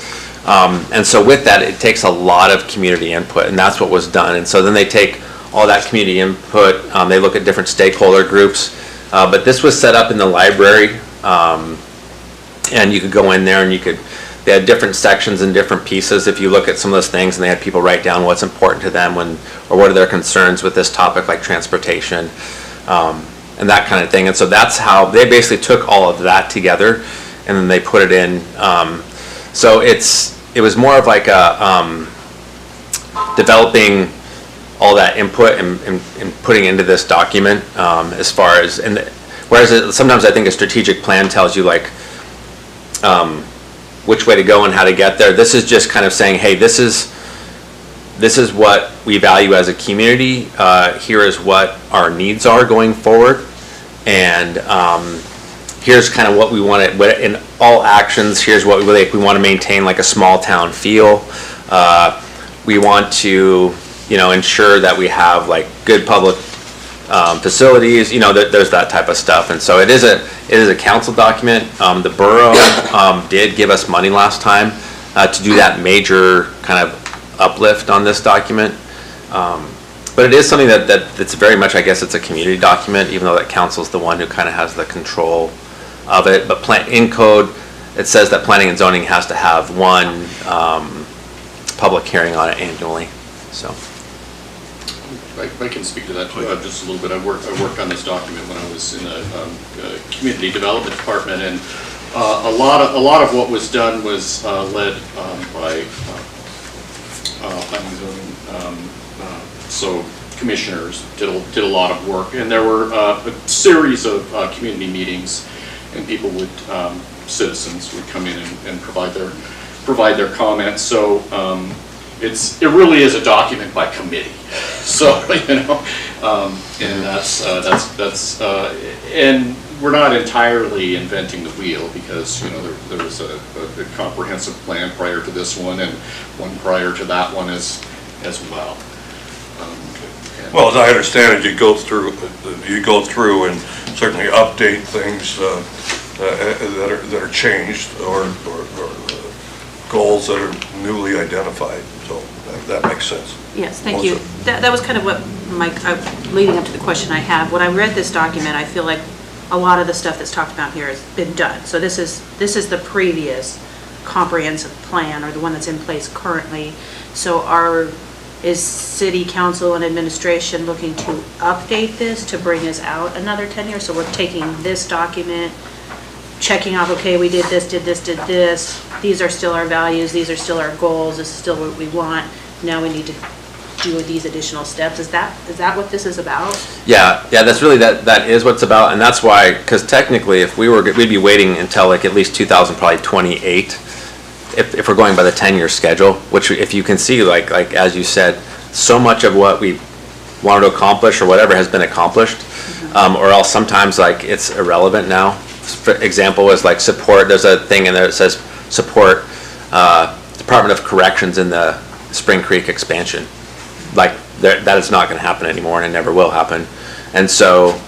And so with that, it takes a lot of community input, and that's what was done. And so then they take all that community input, they look at different stakeholder groups, but this was set up in the library, and you could go in there and they had different sections and different pieces. If you look at some of those things, and they had people write down what's important to them or what are their concerns with this topic, like transportation, and that kind of thing. And so that's how they basically took all of that together, and then they put it in. So it was more of like a developing all that input and putting into this document as far as, whereas sometimes I think a strategic plan tells you like which way to go and how to get there. This is just kind of saying, hey, this is what we value as a community. Here is what our needs are going forward, and here's kind of what we want to, in all actions, here's what we want to maintain like a small town feel. We want to, ensure that we have like good public facilities, there's that type of stuff. And so it is a council document. The borough did give us money last time to do that major kind of uplift on this document. But it is something that's very much, I guess it's a community document, even though that council's the one who kind of has the control of it. But in code, it says that planning and zoning has to have one public hearing on it annually. So I can speak to that just a little bit. I worked on this document when I was in a community development department, and a lot of what was done was led by planning and zoning. So commissioners did a lot of work, and there were a series of community meetings, and people would citizens would come in and provide their comments. So it really is a document by committee. So and that's and we're not entirely inventing the wheel, because there was a comprehensive plan prior to this one, and one prior to that one as well. Well, as I understand it, you go through and certainly update things that are changed or goals that are newly identified, so that makes sense. Yes, thank you. That was kind of what leading up to the question I have. When I read this document, I feel like a lot of the stuff that's talked about here has been done. So this is the previous comprehensive plan, or the one that's in place currently. So is city council and administration looking to update this to bring us out another 10 years? So we're taking this document, checking off, okay, we did this, did this. These are still our values, these are still our goals, this is still what we want. Now we need to do these additional steps. Is that what this is about? Yeah, that's really, that is what it's about, and that's why, because technically, if we'd be waiting until like at least 2028, if we're going by the 10-year schedule, which if you can see, like as you said, so much of what we wanted to accomplish or whatever has been accomplished, or else sometimes like it's irrelevant now. For example is like support, there's a thing in there that says support Department of Corrections in the Spring Creek expansion. Like that is not going to happen anymore, and it never will happen. And so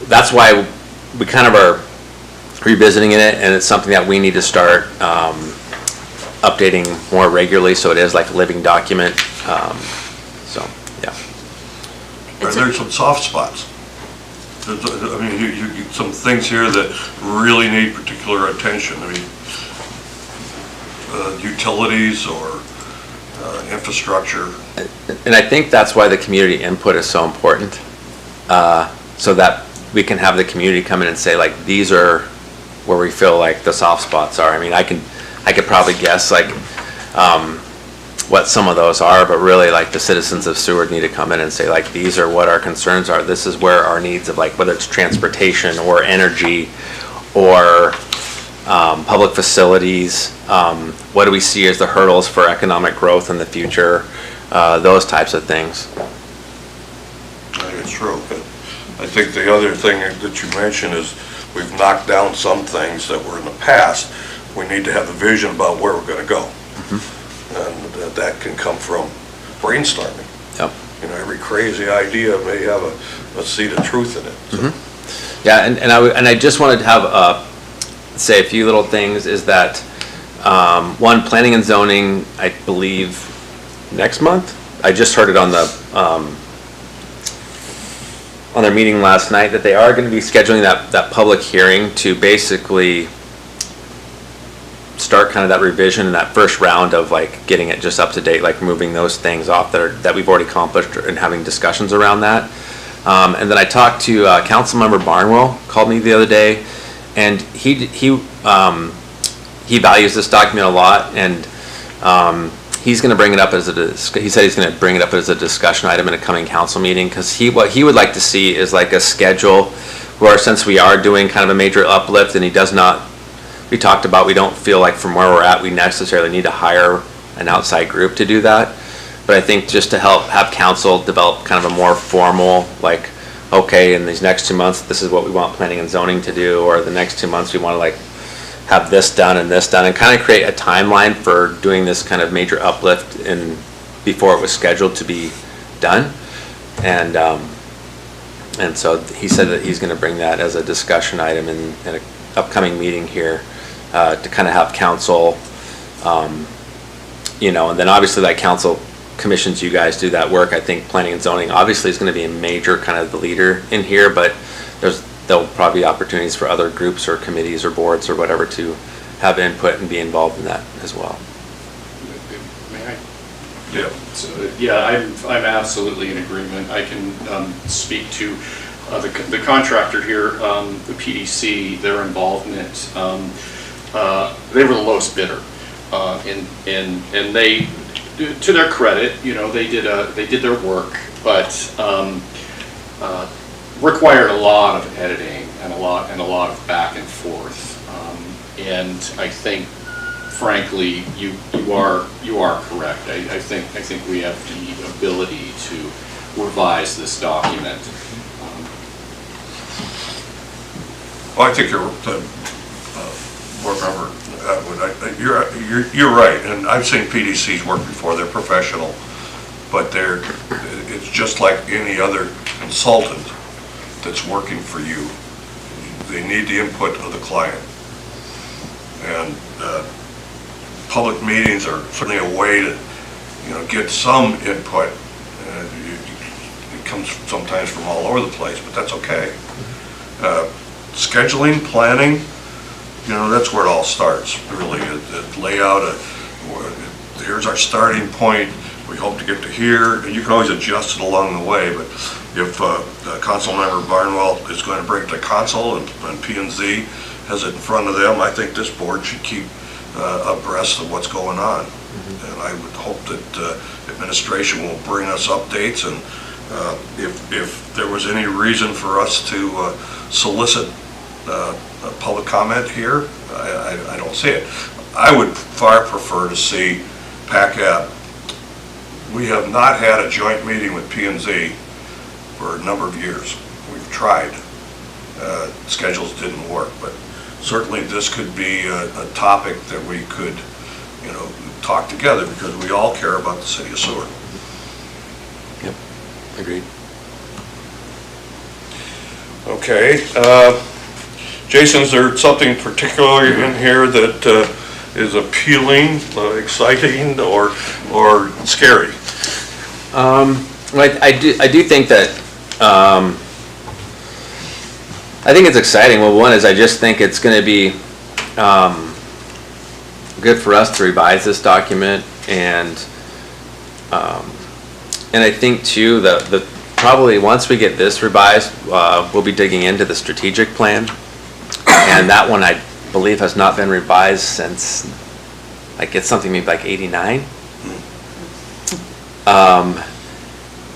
that's why we kind of are revisiting it, and it's something that we need to start updating more regularly, so it is like a living document. So yeah. Are there some soft spots? I mean, you some things here that really need particular attention. I mean, utilities or infrastructure. And I think that's why the community input is so important, so that we can have the community come in and say, like, these are where we feel like the soft spots are. I mean, I could probably guess like what some of those are, but really like the citizens of Seward need to come in and say, like, these are what our concerns are. This is where our needs of, like, whether it's transportation or energy or public facilities, what do we see as the hurdles for economic growth in the future, those types of things. I think it's true. I think the other thing that you mentioned is we've knocked down some things that were in the past. We need to have a vision about where we're going to go. And that can come from brainstorming. Yep. You know, every crazy idea may have a seed of truth in it. So. Yeah, and I just wanted to have say a few little things. Is that one, planning and zoning, I believe next month. I just heard it on their meeting last night that they are going to be scheduling that public hearing to basically start kind of that revision and that first round of like getting it just up to date, like moving those things off that we've already accomplished and having discussions around that. And then I talked to Councilmember Barnwell, called me the other day, and he values this document a lot, and he's going to bring it up he said he's going to bring it up as a discussion item in a coming council meeting, because what he would like to see is like a schedule where, since we are doing kind of a major uplift, and we talked about, we don't feel like from where we're at we necessarily need to hire an outside group to do that, but I think just to help have council develop kind of a more formal, like, okay, in these next 2 months this is what we want planning and zoning to do, or the next 2 months we want to like have this done, and kind of create a timeline for doing this kind of major uplift before it was scheduled to be done. And so he said that he's going to bring that as a discussion item in an upcoming meeting here, to kind of have council, and then obviously like council commissions you guys do that work. I think planning and zoning obviously is going to be a major kind of the leader in here, but there'll probably be opportunities for other groups or committees or boards or whatever to have input and be involved in that as well. May I? Yeah. So, yeah, I'm absolutely in agreement. I can speak to the contractor here, the PDC, their involvement. They were the lowest bidder, and they, to their credit, they did their work, but required a lot of editing and a lot of back and forth. And I think, frankly, you are correct. I think we have the ability to revise this document. Well, I think board member Atwood, you're right, and I've seen PDCs work before. They're professional. but it's just like any other consultant that's working for you. They need the input of the client. And public meetings are certainly a way to, get some input. It comes sometimes from all over the place, but that's okay. Scheduling, planning, that's where it all starts, really. Lay out here's our starting point. We hope to get to here, and you can always adjust it along the way, but if Councilmember Barnwell is going to bring it to council and P&Z has it in front of them, I think this board should keep abreast of what's going on. And I would hope that administration will bring us updates, and if there was any reason for us to solicit public comment here, I don't see it. I would far prefer to see PACAB. We have not had a joint meeting with P&Z for a number of years. We've tried. Schedules didn't work, but certainly this could be a topic that we could, talk together, because we all care about the city of Seward. Yep, agreed. Okay. Jason, is there something particularly in here that is appealing, exciting, or scary? I do think that I think it's exciting. Well, one is I just think it's going to be good for us to revise this document, and I think too that probably once we get this revised, we'll be digging into the strategic plan, and that one I believe has not been revised since, it's something maybe like '89.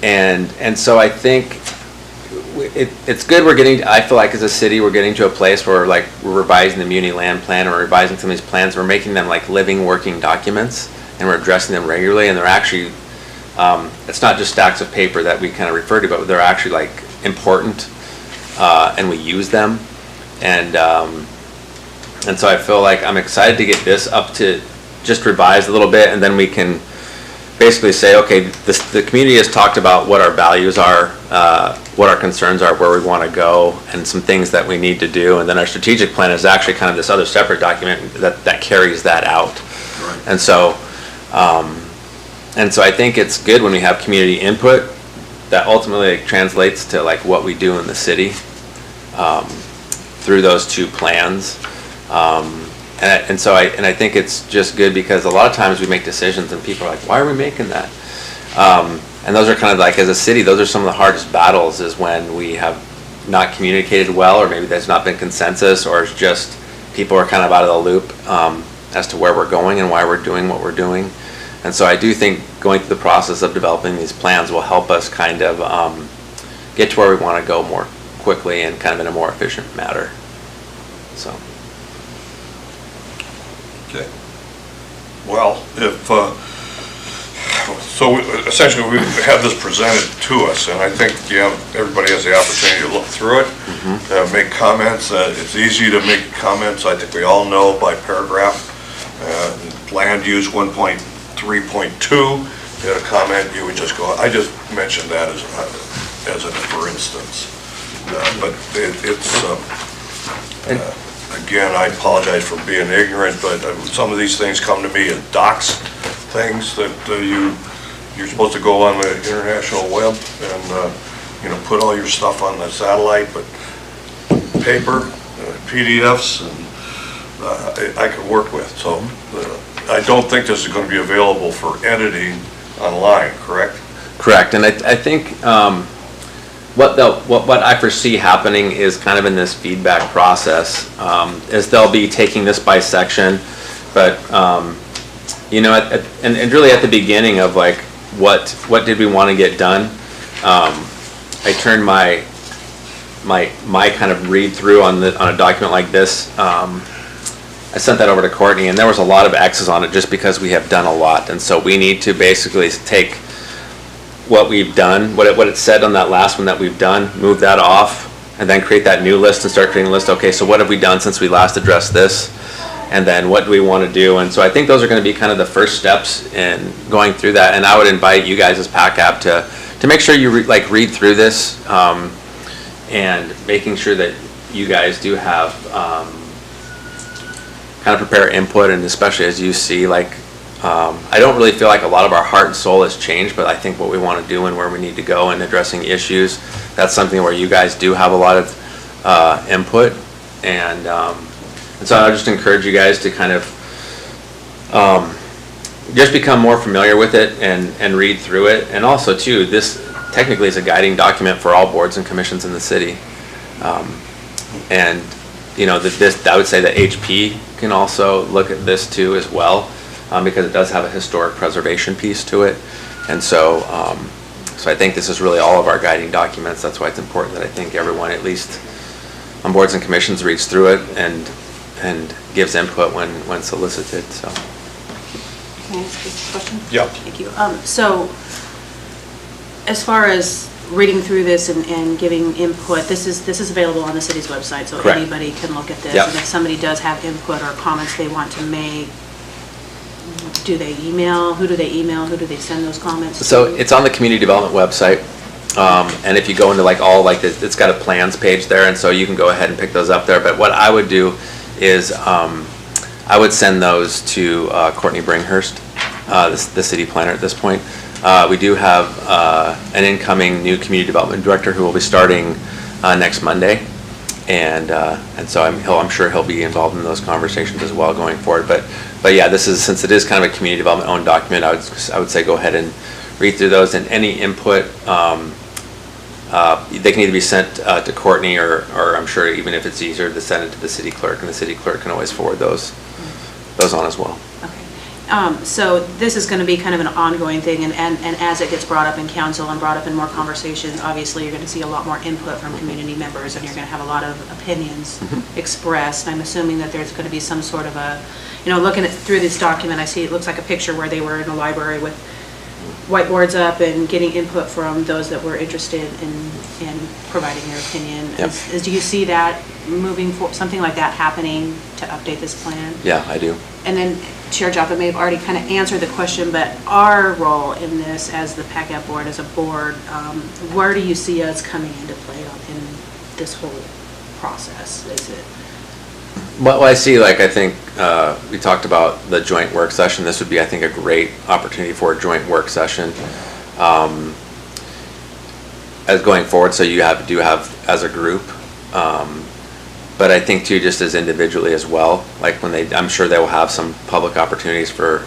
And so I think it's good I feel like as a city we're getting to a place where we're revising the Muni Land Plan, or we're revising some of these plans, we're making them like living, working documents, and we're addressing them regularly, and they're actually, it's not just stacks of paper that we kind of refer to, but they're actually important, and we use them, and so I feel like I'm excited to get this up to just revised a little bit, and then we can basically say, okay, the community has talked about what our values are, what our concerns are, where we want to go, and some things that we need to do, and then our strategic plan is actually kind of this other separate document that carries that out. Right. And so I think it's good when we have community input that ultimately translates to what we do in the city through those two plans. And so I think it's just good, because a lot of times we make decisions and people are like, why are we making that? And those are kind of as a city, those are some of the hardest battles, is when we have not communicated well, or maybe there's not been consensus, or it's just people are kind of out of the loop as to where we're going and why we're doing what we're doing. And so I do think going through the process of developing these plans will help us kind of get to where we want to go more quickly and kind of in a more efficient manner. So. Okay. Well, essentially we have this presented to us, and I think everybody has the opportunity to look through it, make comments. It's easy to make comments. I think we all know by paragraph. Land use 1.3.2. You had a comment, you would just go. I just mentioned that as a for instance, but again, I apologize for being ignorant, but some of these things come to me as docs things that you're supposed to go on the international web and put all your stuff on the satellite, but paper, PDFs, and I could work with. So I don't think this is going to be available for editing online, correct? Correct, and I think what I foresee happening is kind of in this feedback process, is they'll be taking this by section, but and really at the beginning of what did we want to get done, I turned my kind of read through on a document like this. I sent that over to Courtney, and there was a lot of X's on it just because we have done a lot, and so we need to basically take what we've done, what it said on that last one that we've done, move that off, and then create that new list and start creating a list. Okay, so what have we done since we last addressed this? and then what do we want to do? And so I think those are going to be kind of the first steps in going through that. And I would invite you guys as PACAB to make sure you read through this and making sure that you guys do have kind of prepare input, and especially as you see, like, I don't really feel like a lot of our heart and soul has changed, but I think what we want to do and where we need to go in addressing issues, that's something where you guys do have a lot of input. And so I just encourage you guys to kind of just become more familiar with it and read through it. And also too, this technically is a guiding document for all boards and commissions in the city. And you know, that I would say that HP can also look at this too as well, because it does have a historic preservation piece to it. And so, so I think this is really all of our guiding documents. That's why it's important that I think everyone, at least on boards and commissions, reads through it and gives input when solicited. So. Can I ask a question? Yeah. Thank you. So, as far as reading through this and giving input, this is available on the city's website, so Correct. anybody can look at this. Yep. And if somebody does have input or comments they want to make, do they email? Who do they email? Who do they send those comments to? So it's on the community development website, and if you go into it's got a plans page there, and so you can go ahead and pick those up there. But what I would do is I would send those to Courtney Bringhurst, the city planner at this point. We do have an incoming new community development director who will be starting next Monday, and so I'm sure he'll be involved in those conversations as well going forward. But yeah, since it is kind of a community development owned document, I would say go ahead and read through those, and any input they can either be sent to Courtney or I'm sure even if it's easier to send it to the city clerk, and the city clerk can always forward those on as well. So this is going to be kind of an ongoing thing, and as it gets brought up in council and brought up in more conversations, obviously you're going to see a lot more input from community members, and you're going to have a lot of opinions expressed. I'm assuming that there's going to be some sort of a, looking through this document, I see it looks like a picture where they were in a library with whiteboards up and getting input from those that were interested in providing their opinion. Yep. Do you see that moving forward, something like that happening to update this plan? Yeah, I do. And then Chair Joppa may have already kind of answered the question, but our role in this as the PACAB board, as a board, where do you see us coming into play in this whole process? Is it? Well, I see, I think we talked about the joint work session. This would be, I think, a great opportunity for a joint work session as going forward. So you do have as a group, but I think too, just as individually as well. Like I'm sure they will have some public opportunities for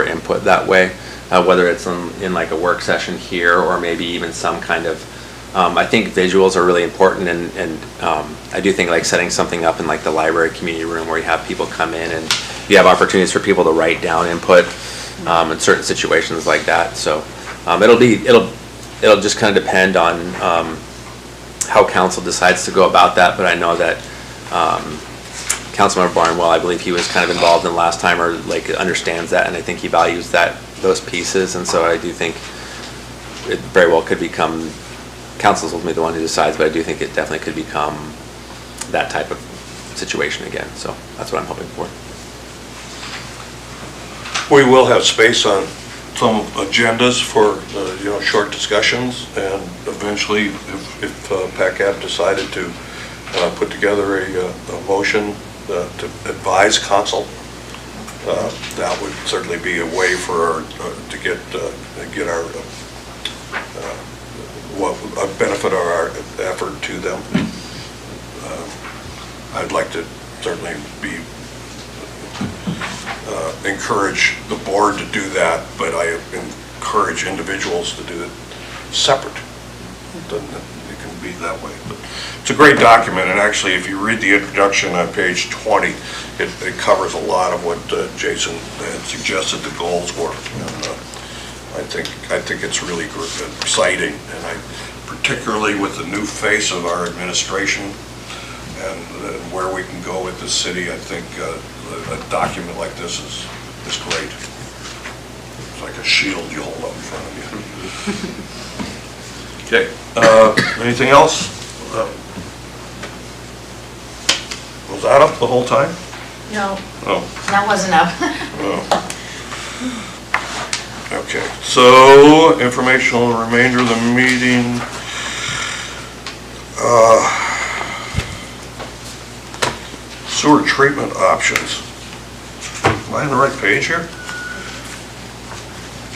input that way, whether it's in like a work session here or maybe even some kind of. I think visuals are really important, and I do think like setting something up in like the library community room where you have people come in and you have opportunities for people to write down input in certain situations like that. So it'll just kind of depend on how council decides to go about that. But I know that Councilmember Barnwell, I believe he was kind of involved in the last time, or like understands that, and I think he values those pieces. And so I do think it very well could become. Council's ultimately the one who decides, but I do think it definitely could become that type of situation again. So that's what I'm hoping for. We will have space on some agendas for short discussions, and eventually, if PACAB decided to put together a motion to advise council, that would certainly be a way for to get our what would benefit our effort to them. I'd like to certainly encourage the board to do that, but I encourage individuals to do it separate. It can be that way. But it's a great document, and actually, if you read the introduction on page 20, it covers a lot of what Jason had suggested the goals were. And, I think it's really exciting, and particularly with the new face of our administration and where we can go with the city, I think a document like this is great. It's like a shield you hold up in front of you. Okay. Anything else? Was that up the whole time? No, Oh, that wasn't up. oh. Okay, so informational remainder of the meeting. Sewer treatment options. Am I on the right page here?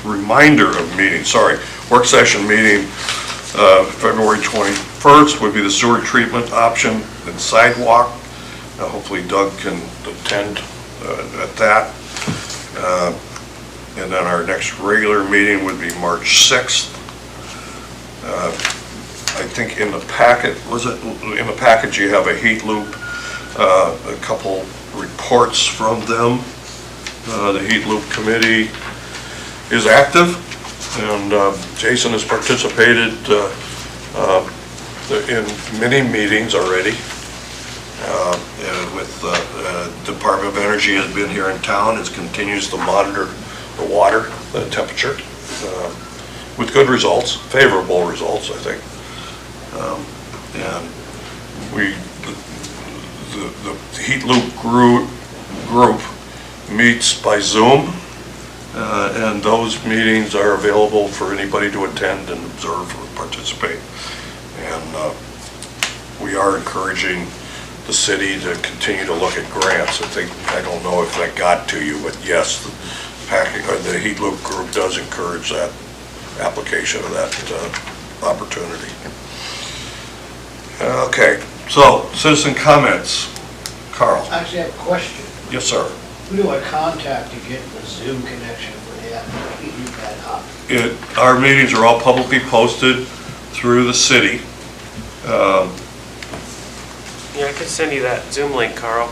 Reminder of meeting, sorry, work session meeting, February 21st would be the sewer treatment option and sidewalk. Hopefully Doug can attend at that. And then our next regular meeting would be March 6th. I think in the packet, in the package you have a heat loop, a couple reports from them. The heat loop committee is active, and Jason has participated in many meetings already. With Department of Energy has been here in town, it continues to monitor the water, the temperature, with good results, favorable results, I think. And the heat loop group meets by Zoom, and those meetings are available for anybody to attend and observe or participate. And we are encouraging the city to continue to look at grants. I don't know if that got to you, but yes, the heat loop group does encourage that application of that opportunity. Okay, so citizen comments. Carl. Actually, I have a question. Yes, sir. Who do I contact to get the Zoom connection for that? Heat loop ad hoc? Our meetings are all publicly posted through the city. Yeah, I can send you that Zoom link, Carl.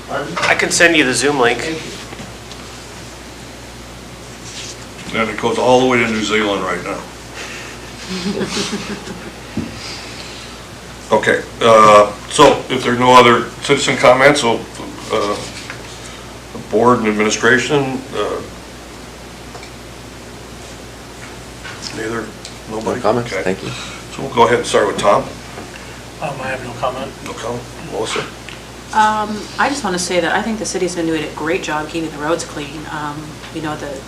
Pardon? I can send you the Zoom link. Thank you. And it goes all the way to New Zealand right now. Okay, so if there are no other citizen comments, so the board and administration, neither, nobody? No comments, Okay. thank you. So we'll go ahead and start with Tom. I have no comment. No comment. Melissa? I just want to say that I think the city's been doing a great job keeping the roads clean. You know, the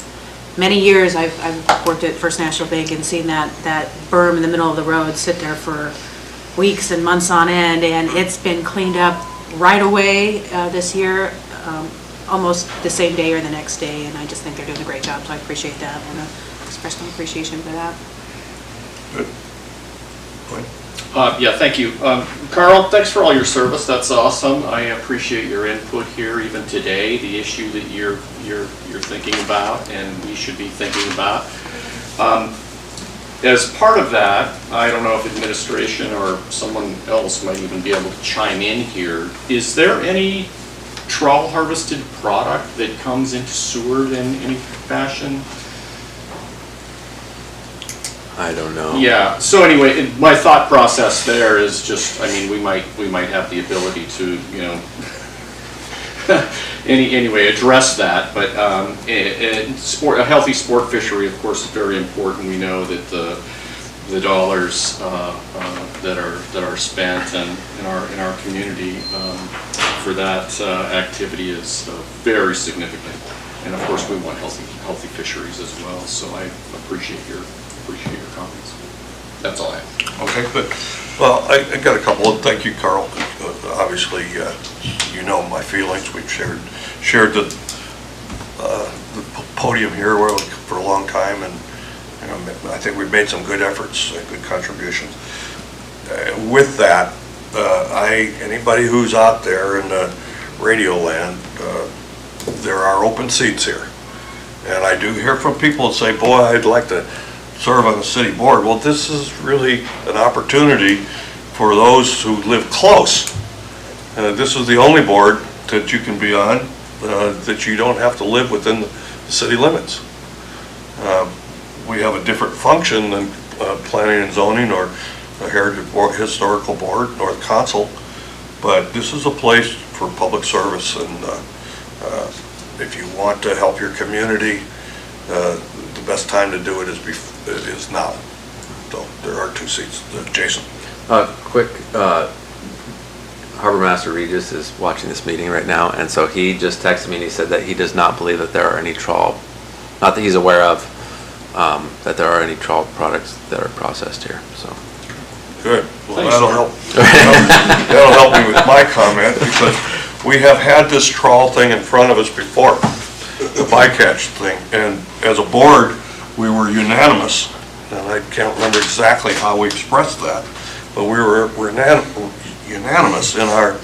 many years I've worked at First National Bank and seen that berm in the middle of the road sit there for weeks and months on end, and it's been cleaned up right away this year, almost the same day or the next day, and I just think they're doing a great job, so I appreciate that. I want to express my appreciation for that. Good. Glenn? Yeah, thank you. Carl, thanks for all your service, that's awesome. I appreciate your input here, even today, the issue that you're thinking about and we should be thinking about. As part of that, I don't know if administration or someone else might even be able to chime in here. Is there any trawl harvested product that comes into Seward in any fashion? I don't know. Yeah, so anyway, my thought process there is just, I mean, we might have the ability to, you know, anyway, address that, but a healthy sport fishery, of course, is very important. We know that the dollars that are spent in our community for that activity is very significant, and of course, we want healthy fisheries as well. So I appreciate your comments. That's all I have. Okay, good. Well, I got a couple of, thank you, Carl. Obviously, you know my feelings. We've shared the podium here for a long time, and you know, I think we've made some good efforts, good contributions. With that, anybody who's out there in the radio land, there are open seats here. And I do hear from people that say, boy, I'd like to serve on the city board. Well, this is really an opportunity for those who live close. This is the only board that you can be on that you don't have to live within the city limits. We have a different function than planning and zoning or a heritage board, historical board, or the council, but this is a place for public service, and if you want to help your community, the best time to do it is now. So there are two seats. Jason. Quick, Harbor Master Regis is watching this meeting right now, and so he just texted me and he said that he does not believe that there are any trawl, not that he's aware of, that there are any trawl products that are processed here, so. Good. Well, Thanks, that'll Mark. help. That'll help me with my comment, because we have had this trawl thing in front of us before, the bycatch thing, and as a board, we were unanimous, and I can't remember exactly how we expressed that, but we were unanimous in our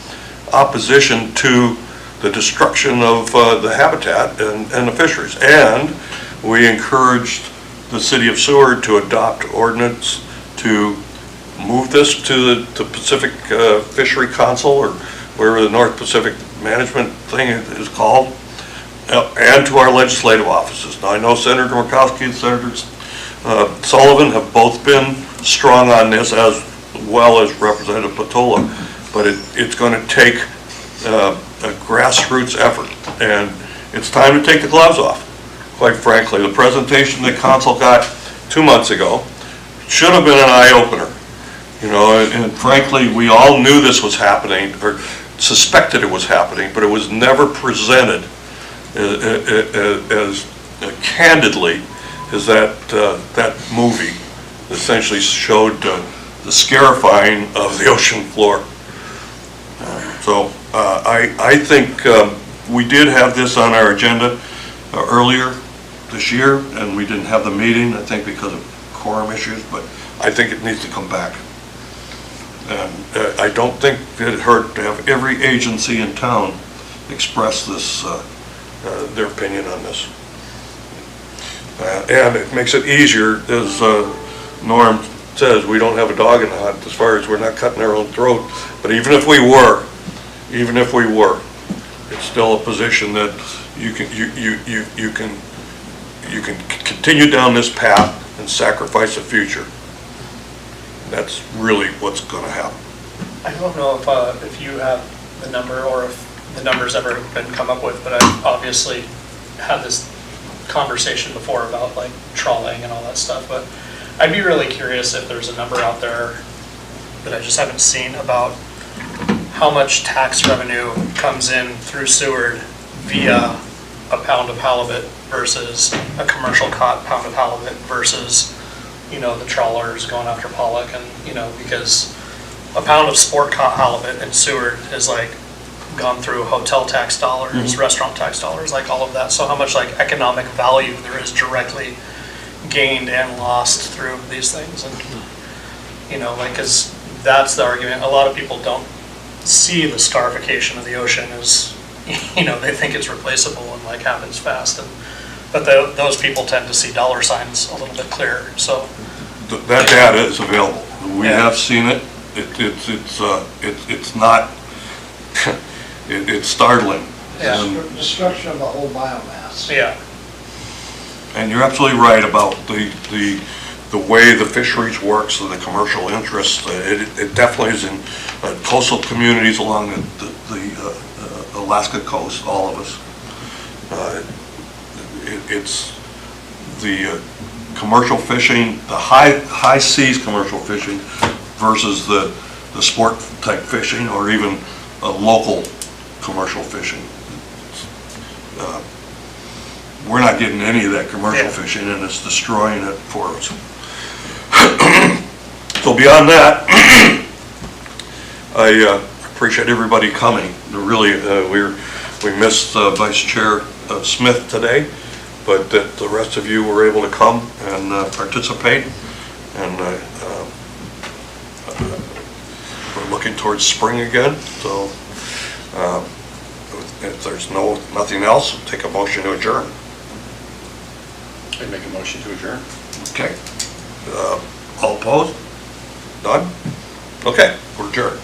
opposition to the destruction of the habitat and the fisheries. And we encouraged the city of Seward to adopt ordinance to move this to the Pacific Fishery Council, or wherever the North Pacific Management thing is called, and to our legislative offices. Now, I know Senator Murkowski and Senator Sullivan have both been strong on this, as well as Representative Patola, but it's going to take a grassroots effort, and it's time to take the gloves off, quite frankly. The presentation that council got 2 months ago should have been an eye-opener, you know, and frankly, we all knew this was happening, or suspected it was happening, but it was never presented as candidly as that movie essentially showed the scarifying of the ocean floor. So I think we did have this on our agenda earlier this year, and we didn't have the meeting, I think because of quorum issues, but I think it needs to come back. And I don't think it hurt to have every agency in town express this, their opinion on this. And it makes it easier, as Norm says, we don't have a dog in the hunt as far as we're not cutting our own throat. But even if we were, it's still a position that you can continue down this path and sacrifice the future. That's really what's going to happen. I don't know if you have the number, or if the number's ever been come up with, but I've obviously had this conversation before about like trawling and all that stuff, but I'd be really curious if there's a number out there that I just haven't seen about how much tax revenue comes in through Seward via a pound of halibut versus a commercial caught pound of halibut versus, you know, the trawlers going after pollock. And, you know, because a pound of sport caught halibut in Seward is like gone through hotel tax dollars, restaurant tax dollars, like all of that. So how much like economic value there is directly gained and lost through these things. And, you know, like, cause that's the argument. A lot of people don't see the scarification of the ocean as, you know, they think it's replaceable and like happens fast. And, but those people tend to see dollar signs a little bit clearer, so. That data is available. We have seen it. It's not, it's startling. Yeah. Destruction of the whole biomass. Yeah. And you're absolutely right about the way the fisheries works and the commercial interests. It definitely is in coastal communities along the Alaska coast, all of us. It's the commercial fishing, the high seas commercial fishing versus the sport type fishing, or even local commercial fishing. We're not getting any of that commercial fishing, and it's destroying it for us. So beyond that, I appreciate everybody coming. Really, we missed Vice Chair Smith today, but that the rest of you were able to come and participate, and we're looking towards spring again. So if there's nothing else, I'll take a motion to adjourn. I'd make a motion to adjourn. Okay. All opposed? None? Okay, we're adjourned.